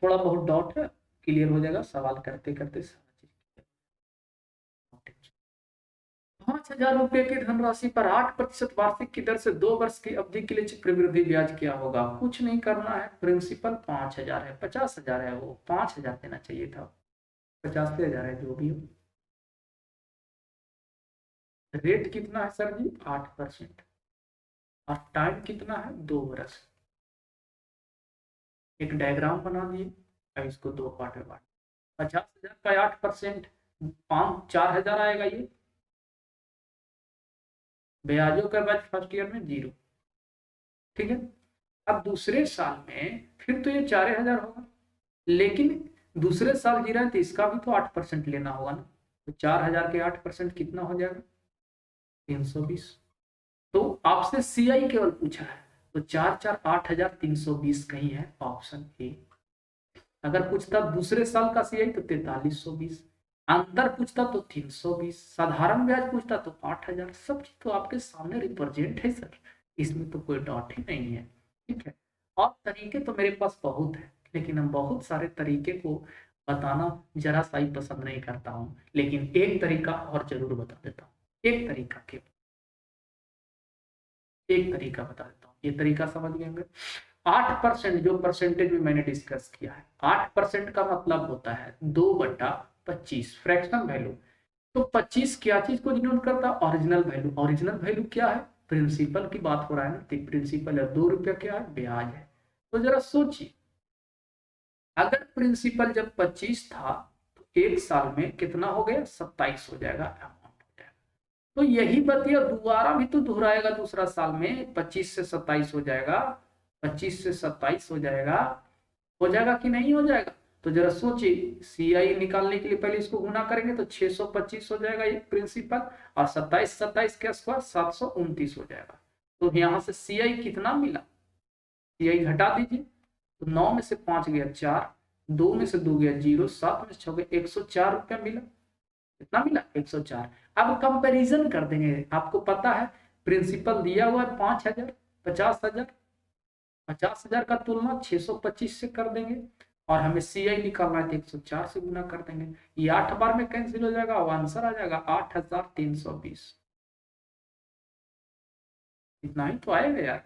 थोड़ा बहुत डाउट है क्लियर हो जाएगा सवाल करते करते सारा चीज। 5,000 रुपए की धनराशि पर 8% वार्षिक की दर से 2 वर्ष की अवधि के लिए चक्रवृद्धि ब्याज क्या होगा। कुछ नहीं करना है, प्रिंसिपल 5,000 है, 50,000 है, वो 5,000 देना चाहिए था, 85,000 है जो भी हो। रेट कितना है सर जी, 8%। और टाइम कितना है, 2 वर्ष। एक डायग्राम बना दिए, अब इसको 2 पार्ट में बांट। 50,000 का 8%, 4,000 आएगा ये। ब्याजों का ब्याज फर्स्ट ईयर में 0, ठीक है। अब दूसरे साल में फिर तो ये 4,000 होगा, लेकिन दूसरे साल गिरा है तो इसका भी तो 8% लेना होगा ना। तो 4,000 के 8% कितना हो जाएगा, 320। तो आपसे सीआई केवल पूछा है, तो 4,4,8,320 कहीं है ऑप्शन ए। अगर पूछता दूसरे साल का सीआई तो 4,320, अंतर पूछता तो 320, साधारण ब्याज पूछता तो 8,000। सब चीज तो आपके सामने रिप्रेजेंट है सर, इसमें तो कोई डाउट ही नहीं है, ठीक है। और तरीके तो मेरे पास बहुत है, लेकिन हम बहुत सारे तरीके को बताना जरा सा ही पसंद नहीं करता हूँ, लेकिन एक तरीका और जरूर बता देता हूँ। एक तरीका के एक तरीका बता देता हूँ, ये तरीका समझ गए होंगे। 8% जो परसेंटेज में मैंने डिस्कस किया है, 8% का मतलब होता है 2/25 फ्रैक्शनल वैल्यू। तो 25 क्या चीज को डिनोट करता है, ओरिजिनल वैल्यू। ओरिजिनल वैल्यू क्या है, प्रिंसिपल की बात हो रहा है ना, तो प्रिंसिपल है 2 रुपया, क्या है, ब्याज है। तो जरा सोचिए, अगर प्रिंसिपल जब 25 था तो एक साल में कितना हो गया, 27 हो जाएगा अमाउंट हो जाएगा। तो यही बतिया दोबारा भी तो दोहराएगा, दूसरा साल में 25 से 27 हो जाएगा, 25 से 27 हो जाएगा कि नहीं हो जाएगा। तो जरा सोचिए, सीआई निकालने के लिए पहले इसको गुना करेंगे तो 625 हो जाएगा ये प्रिंसिपल, और 27 के स्क्वायर 729 हो जाएगा। तो यहाँ से सीआई कितना मिला, सीआई घटा दीजिए, तो 9 में से 5 गया 4, 2 में से 2 गया 0, 7 में से 6 गया 104 रुपया मिला। कितना मिला, 104। अब कंपैरिजन कर देंगे, आपको पता है प्रिंसिपल दिया हुआ है 5,000, 50,000, 50,000 का तुलना 625 से कर देंगे, और हमें सीआई निकालना है तो 104 से गुना कर देंगे। ये 8 बार में कैंसिल हो जाएगा, और आंसर आ जाएगा 8,320। इतना ही तो आएगा यार,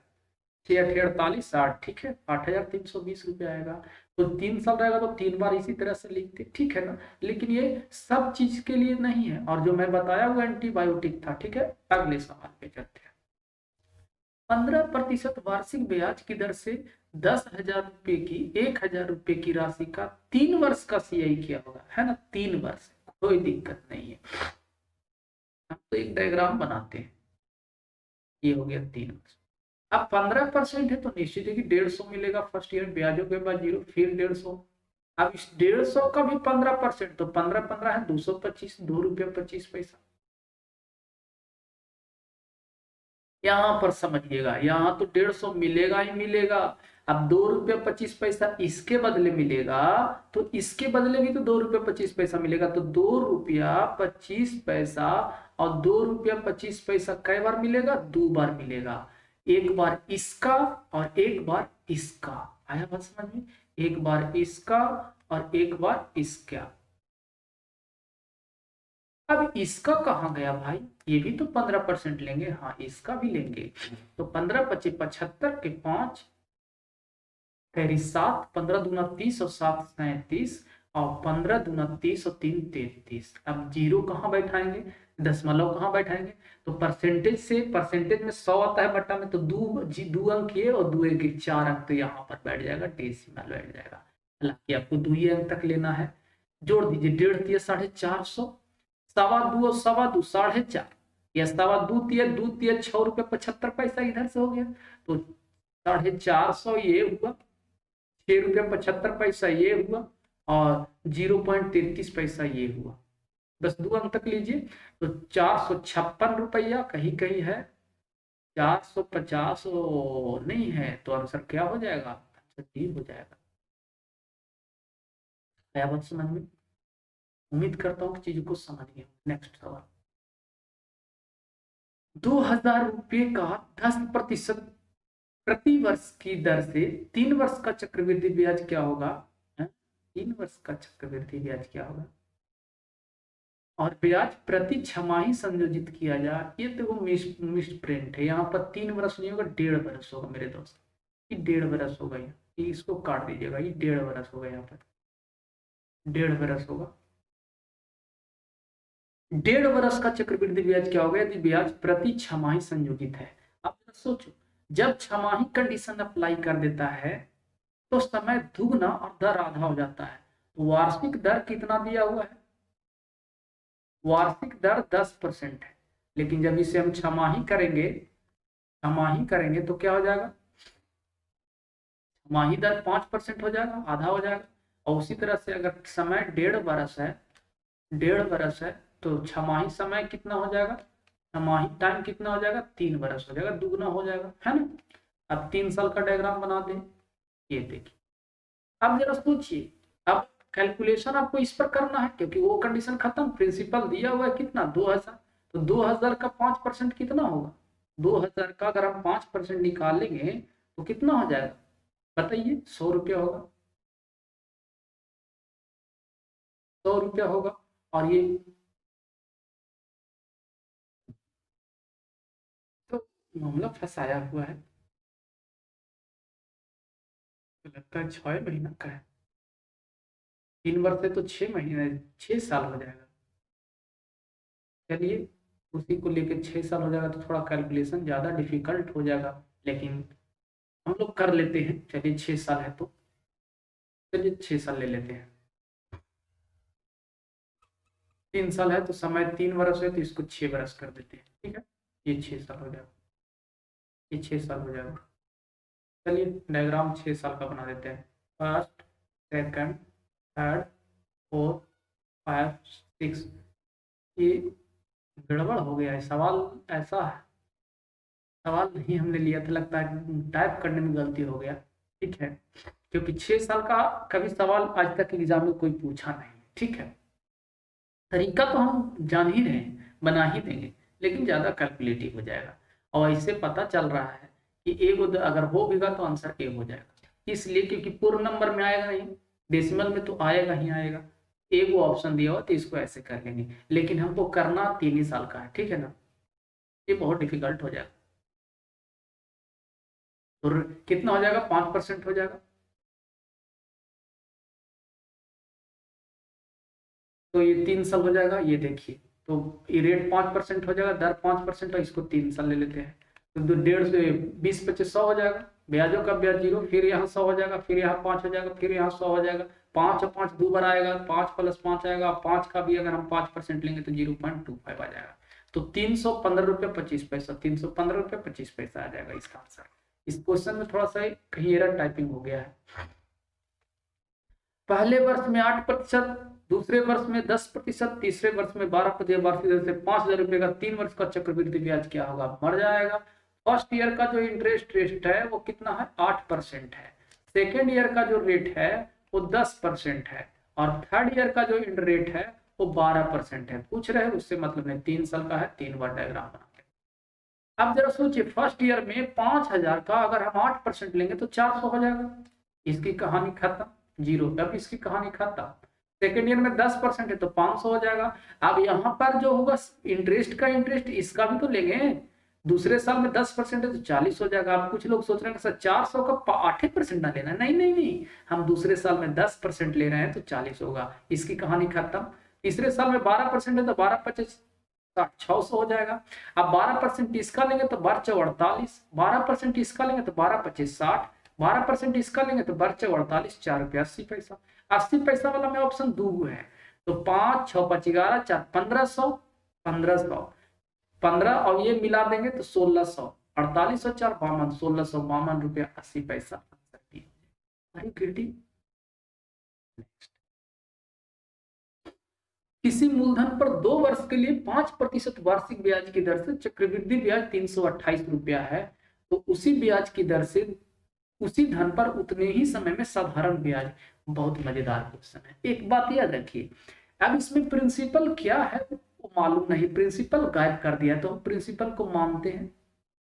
6 60, ठीक है, 8,320 रुपये आएगा। तो 3 साल रहेगा तो 3 बार इसी तरह से लिखते, ठीक है ना। लेकिन ये सब चीज के लिए नहीं है, और जो मैं बताया वो एंटीबायोटिक था, ठीक है। अगले सवाल पे चलते हैं। 15% वार्षिक ब्याज की दर से 10,000 रुपए की 1,000 रुपए की राशि का 3 वर्ष का सीआई किया होगा, है ना। 3 वर्ष, कोई दिक्कत नहीं है। हम तो एक डायग्राम बनाते हैं, ये हो गया 3 वर्ष। अब 15% है तो निश्चित है कि 150 मिलेगा फर्स्ट ईयर, ब्याजों के बाद 0, फिर 150। अब इस 150 का भी 15%, तो 15 है 225, 2 रुपया 25 पैसा। यहाँ पर समझिएगा, यहाँ तो 150 मिलेगा ही मिलेगा। अब 2 रुपया 25 पैसा इसके बदले मिलेगा, तो इसके बदले भी तो 2 रुपया 25 पैसा मिलेगा। तो 2 रुपया 25 पैसा और 2 रुपया 25 पैसा कई बार मिलेगा, 2 बार मिलेगा। एक बार इसका और एक बार इसका, आया बात समझ में। एक बार इसका और एक बार इसका। अब इसका कहाँ गया भाई, ये भी तो 15% लेंगे, हाँ इसका भी लेंगे। तो 15 25 75 के 5 तेरी 7, 15 दूना 30 और 7 37, और 15 दूना 30 और 3 33। अब जीरो कहाँ बैठाएंगे, दशमलव कहाँ बैठाएंगे। तो परसेंटेज से, परसेंटेज में 100 आता है बट्टा में, तो 2 अंक ये और 2 1 4 अंक, तो यहाँ पर बैठ जाएगा, डेसिमल बैठ जाएगा। हालांकि आपको 2 ही अंक तक लेना है। जोड़ दीजिए, 1.5 तिया 450, 2.25 और 2.25 4.5, या 2.25 6 रुपया 75 पैसा इधर से हो गया। तो 450 ये हुआ, 6 रुपया 75 पैसा ये हुआ, और 0.33 पैसा ये हुआ। बस 2 अंक तक लीजिए। तो 456 रुपया कहीं कहीं है, 450 नहीं है, तो आंसर क्या हो जाएगा, आंसर डी हो जाएगा। आया बात समझ में। उम्मीद करता हूँ कि चीजों को समझ गए। नेक्स्ट सवाल, 2000 रुपये का 10% प्रति वर्ष की दर से 3 वर्ष का चक्रवृद्धि ब्याज क्या होगा? 3 वर्ष का चक्रवृद्धि ब्याज क्या होगा? और ब्याज प्रति छमाही संयोजित किया जाए, ये तो मिस प्रिंट है, यहाँ पर 3 वर्ष नहीं होगा, 1.5 वर्ष होगा मेरे दोस्त, ये 1.5 वर्ष होगा। ये इसको काट दीजिएगा, ये 1.5 वर्ष होगा, यहाँ पर 1.5 वर्ष होगा। 1.5 वर्ष का चक्रवृद्धि ब्याज क्या होगा यदि ब्याज प्रति छमाही संयोजित है? आप सोचो, जब छमाही कंडीशन अप्लाई कर देता है तो समय दुगना और दर आधा हो जाता है। तो वार्षिक दर कितना दिया हुआ है? वार्षिक दर 10% है, लेकिन जब इसे हम छमाही करेंगे तो क्या हो जाएगा? छमाही दर 5% हो जाएगा, आधा हो जाएगा। और उसी तरह से अगर समय 1.5 वर्ष है तो छमाही समय कितना हो जाएगा? छमाही टाइम कितना हो जाएगा? 3 वर्ष हो जाएगा, दुगना हो जाएगा, है ना। अब 3 साल का डायग्राम बना दे, ये देखिए। अब जरा सोचिए, अब कैलकुलेशन आपको इस पर करना है क्योंकि वो कंडीशन खत्म, प्रिंसिपल दिया हुआ है कितना? 2000। तो 2000 का 5% कितना होगा? 2000 का अगर हम 5% निकालेंगे तो कितना हो जाएगा बताइए? 100 रुपया होगा, 100 रुपया होगा। और ये तो मामला फंसाया हुआ है, तो लगता है 6 महीना का है। 3 वर्ष से तो 6 महीने, 6 साल हो जाएगा। चलिए उसी को लेकर 6 साल हो जाएगा तो थोड़ा कैलकुलेशन ज़्यादा डिफिकल्ट हो जाएगा, लेकिन हम लोग कर लेते हैं। चलिए 6 साल है तो चलिए 6 साल ले लेते हैं। 3 साल है तो समय 3 वर्ष है तो इसको 6 वर्ष कर देते हैं, ठीक है। ये 6 साल हो जाएगा, ये 6 साल हो जाएगा। चलिए डायग्राम 6 साल का बना देते हैं। First, second, third, fourth, 5, 6। ये गड़बड़ हो गया है, सवाल ऐसा है, सवाल नहीं हमने लिया था, लगता है टाइप करने में गलती हो गया, ठीक है। क्योंकि 6 साल का कभी सवाल आज तक एग्जाम में कोई पूछा नहीं, ठीक है। तरीका तो हम जान ही रहे हैं, बना ही देंगे, लेकिन ज़्यादा कैलकुलेटिव हो जाएगा। और इससे पता चल रहा है कि ए अगर हो गया तो आंसर ए हो जाएगा, इसलिए क्योंकि पूर्ण नंबर में आएगा नहीं, डेसिमल में तो आएगा ही आएगा। ए वो ऑप्शन दिया हुआ तो इसको ऐसे कर लेंगे, लेकिन हमको करना 3 ही साल का है, ठीक है ना। ये बहुत डिफिकल्ट हो जाएगा। तो कितना हो जाएगा? 5% हो जाएगा। तो ये 3 साल हो जाएगा, ये देखिए। तो ये रेट 5% हो जाएगा, दर 5% है, इसको 3 साल ले लेते हैं। तो 1.5 से 20 25 100 हो जाएगा, ब्याजों का ब्याज 0, फिर यहाँ 100 हो जाएगा, फिर यहाँ 5 हो जाएगा, फिर यहाँ 100 हो जाएगा। 5 और 5 2 बार आएगा, 5 + 5 आएगा, 5 का भी अगर हम 5% लेंगे तो 0.25 आ जाएगा। तो 315 रुपये 25 पैसा, 315 रुपये 25 पैसा आ जाएगा इसका आंसर। इस क्वेश्चन में थोड़ा सा कहीं एरर टाइपिंग हो गया है। पहले वर्ष में 8%, दूसरे वर्ष में 10%, तीसरे वर्ष में 12% वार्षिक दर से 5,000 रुपये का 3 वर्ष का चक्रवृद्धि ब्याज क्या होगा? मर जाएगा। फर्स्ट ईयर का जो इंटरेस्ट रेट है वो कितना है? 8% है। सेकेंड ईयर का जो रेट है वो 10% है, और थर्ड ईयर का जो रेट है वो 12% है। पूछ रहे हैं उससे मतलब नहीं, 3 साल का है, 3 बार डायग्राम बना। अब जरा सोचिए, फर्स्ट ईयर में 5,000 का अगर हम 8% लेंगे तो 400 हो जाएगा, इसकी कहानी खत्म, 0। अब इसकी कहानी खत्म। सेकेंड ईयर में 10% है तो 500 हो जाएगा। अब यहाँ पर जो होगा इंटरेस्ट का इंटरेस्ट, इसका भी तो लेंगे। दूसरे साल में 10% है तो 40 हो जाएगा। अब कुछ लोग सोच रहे हैं सर 400 का 8% ना लेना, नहीं नहीं नहीं, हम दूसरे साल में 10% ले रहे हैं तो 40 होगा, इसकी कहानी खत्म। तीसरे साल में 12% है तो 12 25 600 हो जाएगा। अब 12% इसका लेंगे तो 12 4 48, 12% इसका लेंगे तो 12 25 60, 12% इसका लेंगे तो 12 4 48, 4 रुपया 80 पैसा। 80 पैसा वाला में ऑप्शन 2 है, तो 5 6 5 11 4 1500, 15 और ये मिला देंगे तो 1600, 48 और 4 52, 1652 रुपया 80 पैसा। किसी मूलधन पर 2 वर्ष के लिए 5% वार्षिक ब्याज की दर से चक्रवृद्धि ब्याज 328 रुपया है, तो उसी ब्याज की दर से उसी धन पर उतने ही समय में साधारण ब्याज। बहुत मजेदार क्वेश्चन है। एक बात याद रखिए, अब इसमें प्रिंसिपल क्या है वो मालूम नहीं, प्रिंसिपल गायब कर दिया, तो हम प्रिंसिपल को मानते हैं।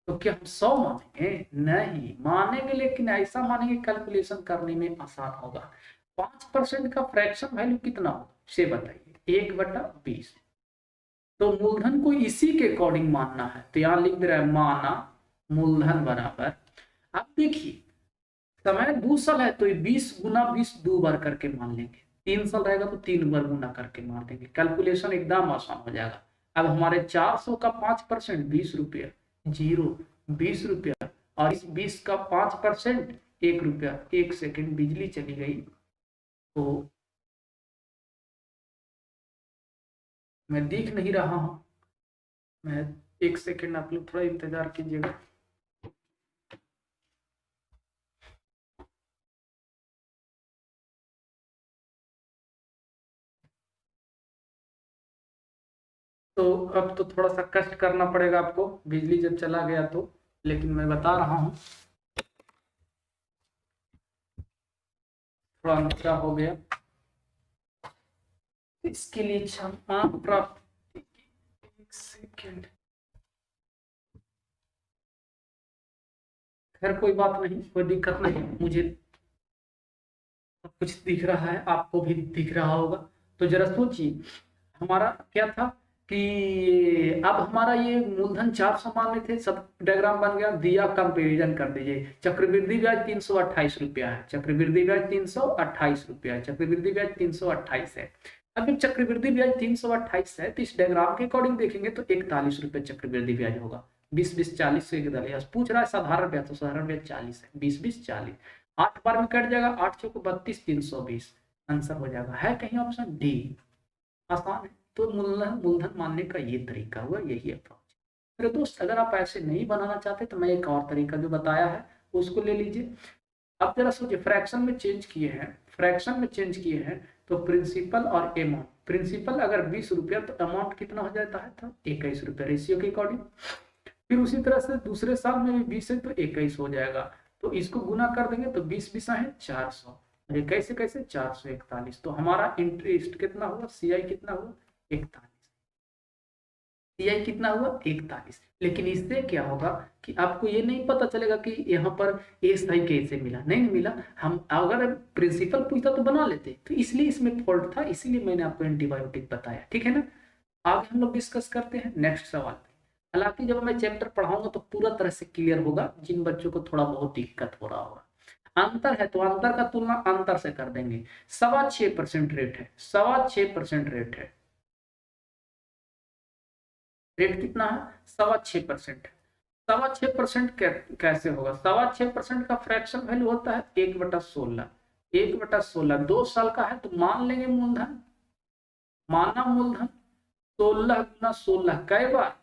तो क्या हम 100 मानेंगे? नहीं मानेंगे, लेकिन ऐसा मानेंगे कैलकुलेशन करने में आसान होगा। 5% का फ्रैक्शन वैल्यू कितना होगा से बताइए, 1/20। तो मूलधन को इसी के अकॉर्डिंग मानना है, तो यहाँ लिख दे रहा है माना मूलधन बराबर। अब देखिए समय 2 साल है तो 20 गुना 20 2 बार करके मान लेंगे, 3 साल रहेगा तो 3 बार गुना करके मान देंगे, कैलकुलेशन एकदम आसान हो जाएगा। अब हमारे 400 का 5% 20 रुपया, 0 20 रुपया, और इस 20 का 5% 1 रुपया। 1 सेकेंड बिजली चली गई, तो मैं दिख नहीं रहा हूं, मैं 1 सेकेंड, आप लोग थोड़ा इंतजार कीजिएगा। तो अब तो थोड़ा सा कष्ट करना पड़ेगा आपको, बिजली जब चला गया तो, लेकिन मैं बता रहा हूँ, थोड़ा अंतरा हो गया। इसके लिए क्षमा प्राप्ति, 1 सेकेंड। खैर कोई बात नहीं, कोई दिक्कत नहीं, मुझे सब कुछ दिख रहा है, आपको भी दिख रहा होगा। तो जरा सोचिए हमारा क्या था कि अब हमारा ये मूलधन 400 माने थे, सब डायग्राम बन गया, दिया कंपेरिजन कर दीजिए। चक्रवृद्धि ब्याज 328 रुपया है, चक्रवृद्धि ब्याज 328 रुपया है, चक्रवृद्धि ब्याज 328 है। अब जब चक्रवृद्धि ब्याज 328 है तो इस डायग्राम के अकॉर्डिंग देखेंगे तो 41 रुपये चक्रवृद्धि ब्याज होगा। 20 40 से 41 पूछ रहा है साधारण ब्याज, तो साधारण ब्याज 40 है, 20 40, 8 बार में कट जाएगा, 8 चौको 32, 320 आंसर हो जाएगा। है कहीं ऑप्शन डी? आसान है। तो मूलधन मूलधन मानने का ये तरीका हुआ, यही अप्रोच। मेरे दोस्त अगर आप ऐसे नहीं बनाना चाहते तो मैं एक और तरीका जो बताया है उसको ले लीजिए। अब जरा सोचिए, फ्रैक्शन में चेंज किए हैं, फ्रैक्शन में चेंज किए हैं, तो प्रिंसिपल और अमाउंट, प्रिंसिपल अगर 20 रुपया तो अमाउंट कितना हो जाता है था 21 रुपया, रेशियो के अकॉर्डिंग। फिर उसी तरह से दूसरे साल में भी 20 है तो 21 हो जाएगा, तो इसको गुना कर देंगे तो 20 20 है 400, अरे कैसे कैसे 441, तो हमारा इंटरेस्ट कितना हुआ, सीआई कितना हुआ 41, सीआई कितना हुआ 41। लेकिन इससे क्या होगा कि आपको ये नहीं पता चलेगा कि यहाँ पर एसआई कैसे मिला, नहीं मिला। हम अगर प्रिंसिपल पूछता तो बना लेते, तो इसलिए इसमें फॉल्ट था, इसीलिए मैंने आपको एंटीबायोटिक बताया, ठीक है ना। आगे हम लोग डिस्कस करते हैं नेक्स्ट सवाल पे। हालांकि जब मैं चैप्टर पढ़ाऊंगा तो पूरा तरह से क्लियर होगा, जिन बच्चों को थोड़ा बहुत दिक्कत हो रहा होगा। अंतर है तो अंतर का तुलना अंतर से कर देंगे। 6.25% रेट है, 6.25% रेट है, रेट कितना है 6.25%। 6.25% कैसे होगा, 6.25% का फ्रैक्शन वैल्यू होता है 1/16, 1/16 2 साल का है, तो मान लेंगे मूलधन, माना मूलधन 16 गुना 16 कई बार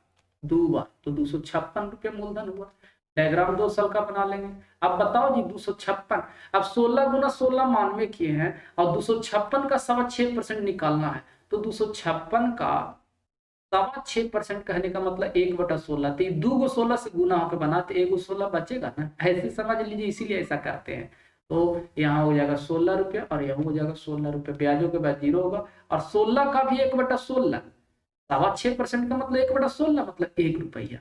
2 बार, तो 256 रुपया मूलधन हुआ। डायग्राम 2 साल का बना लेंगे। अब बताओ जी 256, अब 16 गुना 16 मानवे किए हैं और 256 का 6.25% निकालना है, तो 256 का 6.25% कहने का मतलब 1/16, तो 2 को 16 से गुना होकर बनाते 1 को 16 बचेगा ना, ऐसे समझ लीजिए, इसीलिए ऐसा करते हैं। तो यहाँ हो जाएगा 16 रुपया और यहाँ हो जाएगा 16 रुपया, ब्याजों के बाद 0 होगा, और 16 का भी 1/16, 6.25% का मतलब 1/16 मतलब 1 रुपया।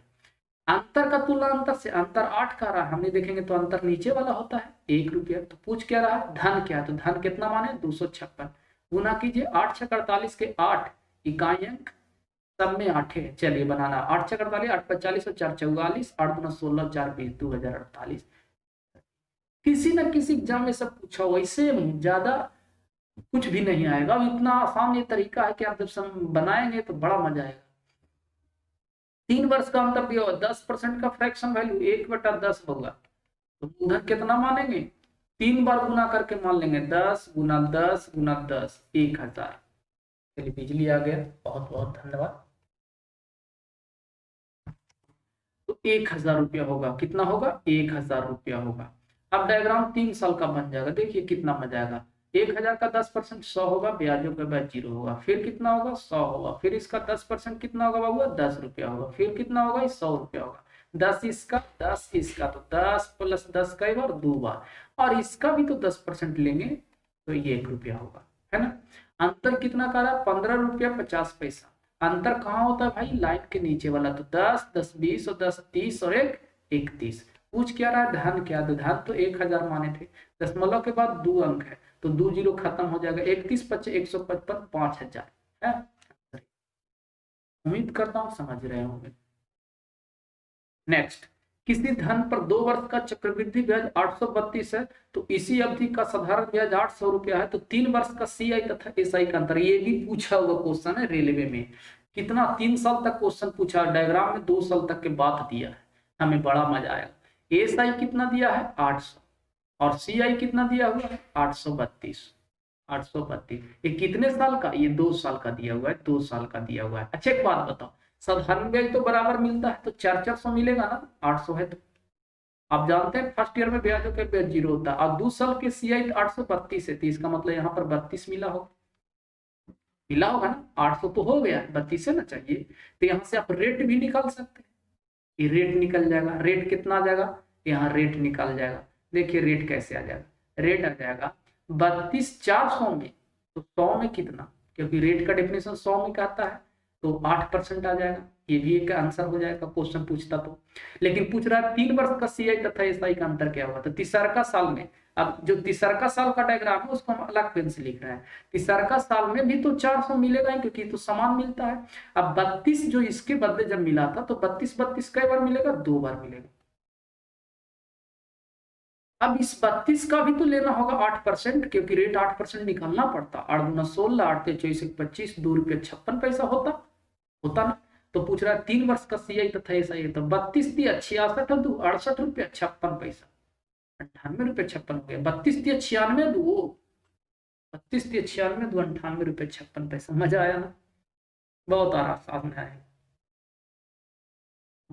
अंतर का तुलना अंतर से, अंतर 8 का रहा, हमने देखेंगे तो अंतर नीचे वाला होता है 1 रुपया। तो पूछ क्या रहा, धन क्या है, तो धन कितना माने 256, गुना कीजिए 8 6 48 के 8 इकाई अंक, सब में 8 है, चलिए बनाना 8 6 48, 8 45 और 4 44, 8 गुना 16 4 20 2048। किसी ना किसी एग्जाम में सब पूछा हुआ, इससे ज्यादा कुछ भी नहीं आएगा। अब इतना आसान ये तरीका है कि आप जब बनाएंगे तो बड़ा मजा आएगा। 3 वर्ष का अंतर दिया हुआ, 10% का फ्रैक्शन वैल्यू 1/10 होगा, तो मूलधन कितना मानेंगे 3 बार गुना करके मान लेंगे, 10 गुना 10 गुना 10 1000। चलिए बिजली आ गया, बहुत बहुत धन्यवाद। तो 1000 रुपया होगा, कितना होगा 1000 रुपया होगा। अब डायग्राम 3 साल का बन जाएगा, देखिए कितना मजा आएगा। 1000 का 10% 100 होगा, ब्याजों के बाद 0 होगा, फिर कितना होगा 100 होगा, फिर इसका 10% कितना होगा बाबू 10 रुपया होगा, फिर कितना होगा 100 रुपया होगा, 10 इसका 10 इसका, तो 10 + 10 कई बार 2 बार, और इसका भी तो 10% लेंगे तो ये 1 रुपया होगा, है ना। अंतर कितना कर रहा है? 15 रुपया 50 पैसा। अंतर कहाँ होता है भाई? लाइन के नीचे वाला। तो 10, 10 20 और 10 30 और 1 31। पूछ क्या रहा है? धन क्या? तो धन तो 1000 माने थे। दशमलव के बाद 2 अंक है तो 2 जीरो खत्म हो जाएगा। 31 25 155 5000 है। उम्मीद करता हूँ समझ रहे होंगे। नेक्स्ट, किसी धन पर 2 वर्ष का चक्रवृद्धि ब्याज 832 है तो इसी अवधि का साधारण ब्याज 800 रुपया है, तो 3 वर्ष का CI तथा SI का अंतर। ये भी पूछा हुआ क्वेश्चन है रेलवे में। कितना? 3 साल तक क्वेश्चन पूछा, डायग्राम में 2 साल तक के बात दिया है, हमें बड़ा मजा आया। SI कितना दिया है? 800 और CI कितना दिया हुआ है? 832। 832 ये कितने साल का? ये 2 साल का दिया हुआ है, 2 साल का दिया हुआ है। अच्छा एक बात बताओ, साधारण ब्याज तो बराबर मिलता है तो 400 मिलेगा ना? 800 है तो आप जानते हैं फर्स्ट ईयर में ब्याजों के ब्याज 0 होता है और 2 साल के CI 832 है, तो इसका मतलब यहाँ पर 32 मिला होगा ना। 800 तो हो गया, 32 है ना चाहिए। तो यहाँ से आप रेट भी निकाल सकते हैं, ये रेट निकल जाएगा। रेट कितना आ जाएगा? यहाँ रेट निकल जाएगा। देखिए रेट कैसे आ जाएगा? रेट आ जाएगा 32 400 में, तो 100 में कितना? क्योंकि रेट का डेफिनेशन 100 में कहता है, तो 8% आ जाएगा। ये भी एक आंसर हो जाएगा क्वेश्चन पूछता तो। लेकिन पूछ रहा है 3 वर्ष का CI तथा SI का अंतर क्या हुआ? तो तीसरा साल में, अब जो तीसरा साल का डायग्राम है उसको हम अलग पेन से लिख रहे हैं। तीसरा साल में भी तो 400 मिलेगा ही, क्योंकि तो समान मिलता है। अब 32 जो इसके बदले जब मिला था तो 32 32 कई बार मिलेगा? 2 बार मिलेगा। अब इस 32 का भी तो लेना होगा 8%, क्योंकि रेट 8% निकालना पड़ता। 8 दूना 16, 8 ते 24 25, 2 रुपये 56 पैसा होता ना। तो पूछ रहा है 3 वर्ष का CI तथा SI है, तो 32 दिया 66 और 2 68 रुपया 56 पैसा, 98 रुपये 56 हो गया। 32 दिया 96 दो, 32 दिया 96 दो 98 रुपये 56 पैसा। मजा आया ना? बहुत आसान है।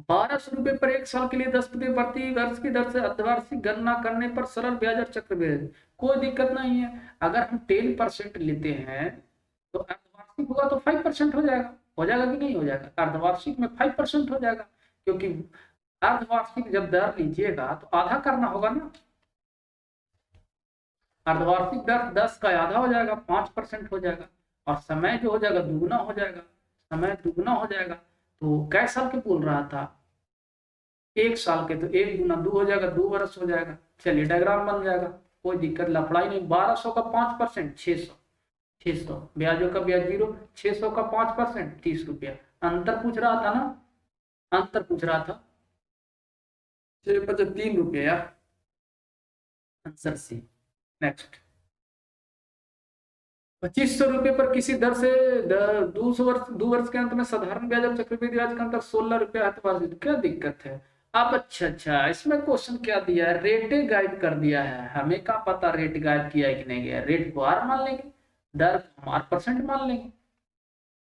1200 रुपये पर 1 साल के लिए 10% प्रति वर्ष की दर से अर्धवार्षिक गणना करने पर सरल ब्याज और चक्रवृद्धि कोई दिक्कत नहीं है। अगर हम 10% लेते हैं तो अर्धवार्षिक होगा तो 5% हो जाएगा कि नहीं हो जाएगा? अर्धवार्षिक में 5% हो जाएगा, क्योंकि अर्धवार्षिक जब दर लीजिएगा तो आधा करना होगा ना। अर्धवार्षिक दर 10 का आधा हो जाएगा, 5% हो जाएगा, और समय जो हो जाएगा दुगना हो जाएगा। समय दुगना हो जाएगा तो कै साल के बोल रहा था? 1 साल के, तो 1 गुना 2 हो जाएगा, 2 वर्ष हो जाएगा। चलिए डायग्राम बन जाएगा, कोई दिक्कत लफड़ाई नहीं। 1200 का 5% 600 ब्याजों का ब्याज 0, 600 का 5% 30 रुपया। अंतर पूछ रहा था ना? अंतर पूछ रहा था 3 रुपया यार, आंसर सी। नेक्स्ट, 2500 रुपये पर किसी दर से 2 वर्ष के अंत में साधारण ब्याज और चक्रवृद्धि ब्याज का अंतर 16 रुपया है, तो क्या दिक्कत है? अब अच्छा इसमें क्वेश्चन क्या दिया है? रेटे गायब कर दिया है। हमें क्या पता रेट गायब किया है कि नहीं गया? रेट को R मान लेंगे, दर को हम R% मान लेंगे।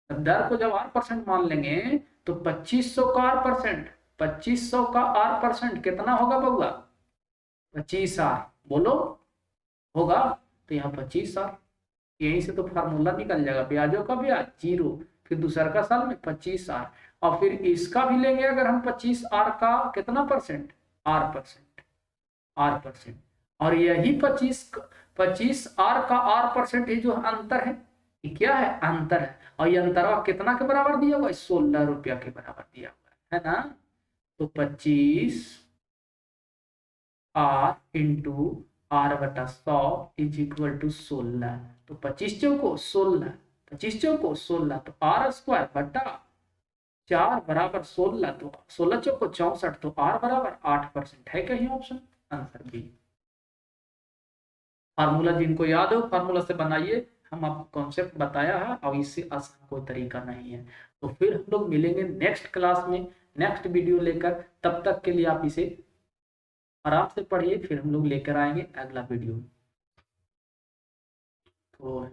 दर को जब R% मान लेंगे तो 2500 का R%, 2500 का R% कितना होगा बउआ? 25R, बोलो होगा। तो यहाँ 25R, यहीं से तो फार्मूला निकल जाएगा। ब्याजों का ब्याज 0, फिर दूसरा का साल में 25R, और फिर इसका भी लेंगे अगर हम 25R का कितना परसेंट? R%, और यही 25R का R% ये जो अंतर है, ये क्या है? अंतर है। और ये अंतर कितना के बराबर दिया हुआ है? 16 रुपया के बराबर दिया हुआ है ना। तो 25R into R/100 is equal to 16। तो 25 चौको 16, 25 चौको 16, तो R² बटा 4 बराबर 16, तो 16 चौको 64, तो R बराबर 8% है कहीं ऑप्शन? Answer B. फार्मूला जिनको याद हो फार्मूला से बनाइए, हम आपको कॉन्सेप्ट बताया है और इससे आसान कोई तरीका नहीं है। तो फिर हम लोग मिलेंगे नेक्स्ट क्लास में नेक्स्ट वीडियो लेकर। तब तक के लिए आप इसे आराम से पढ़िए, फिर हम लोग लेकर आएंगे अगला वीडियो। तो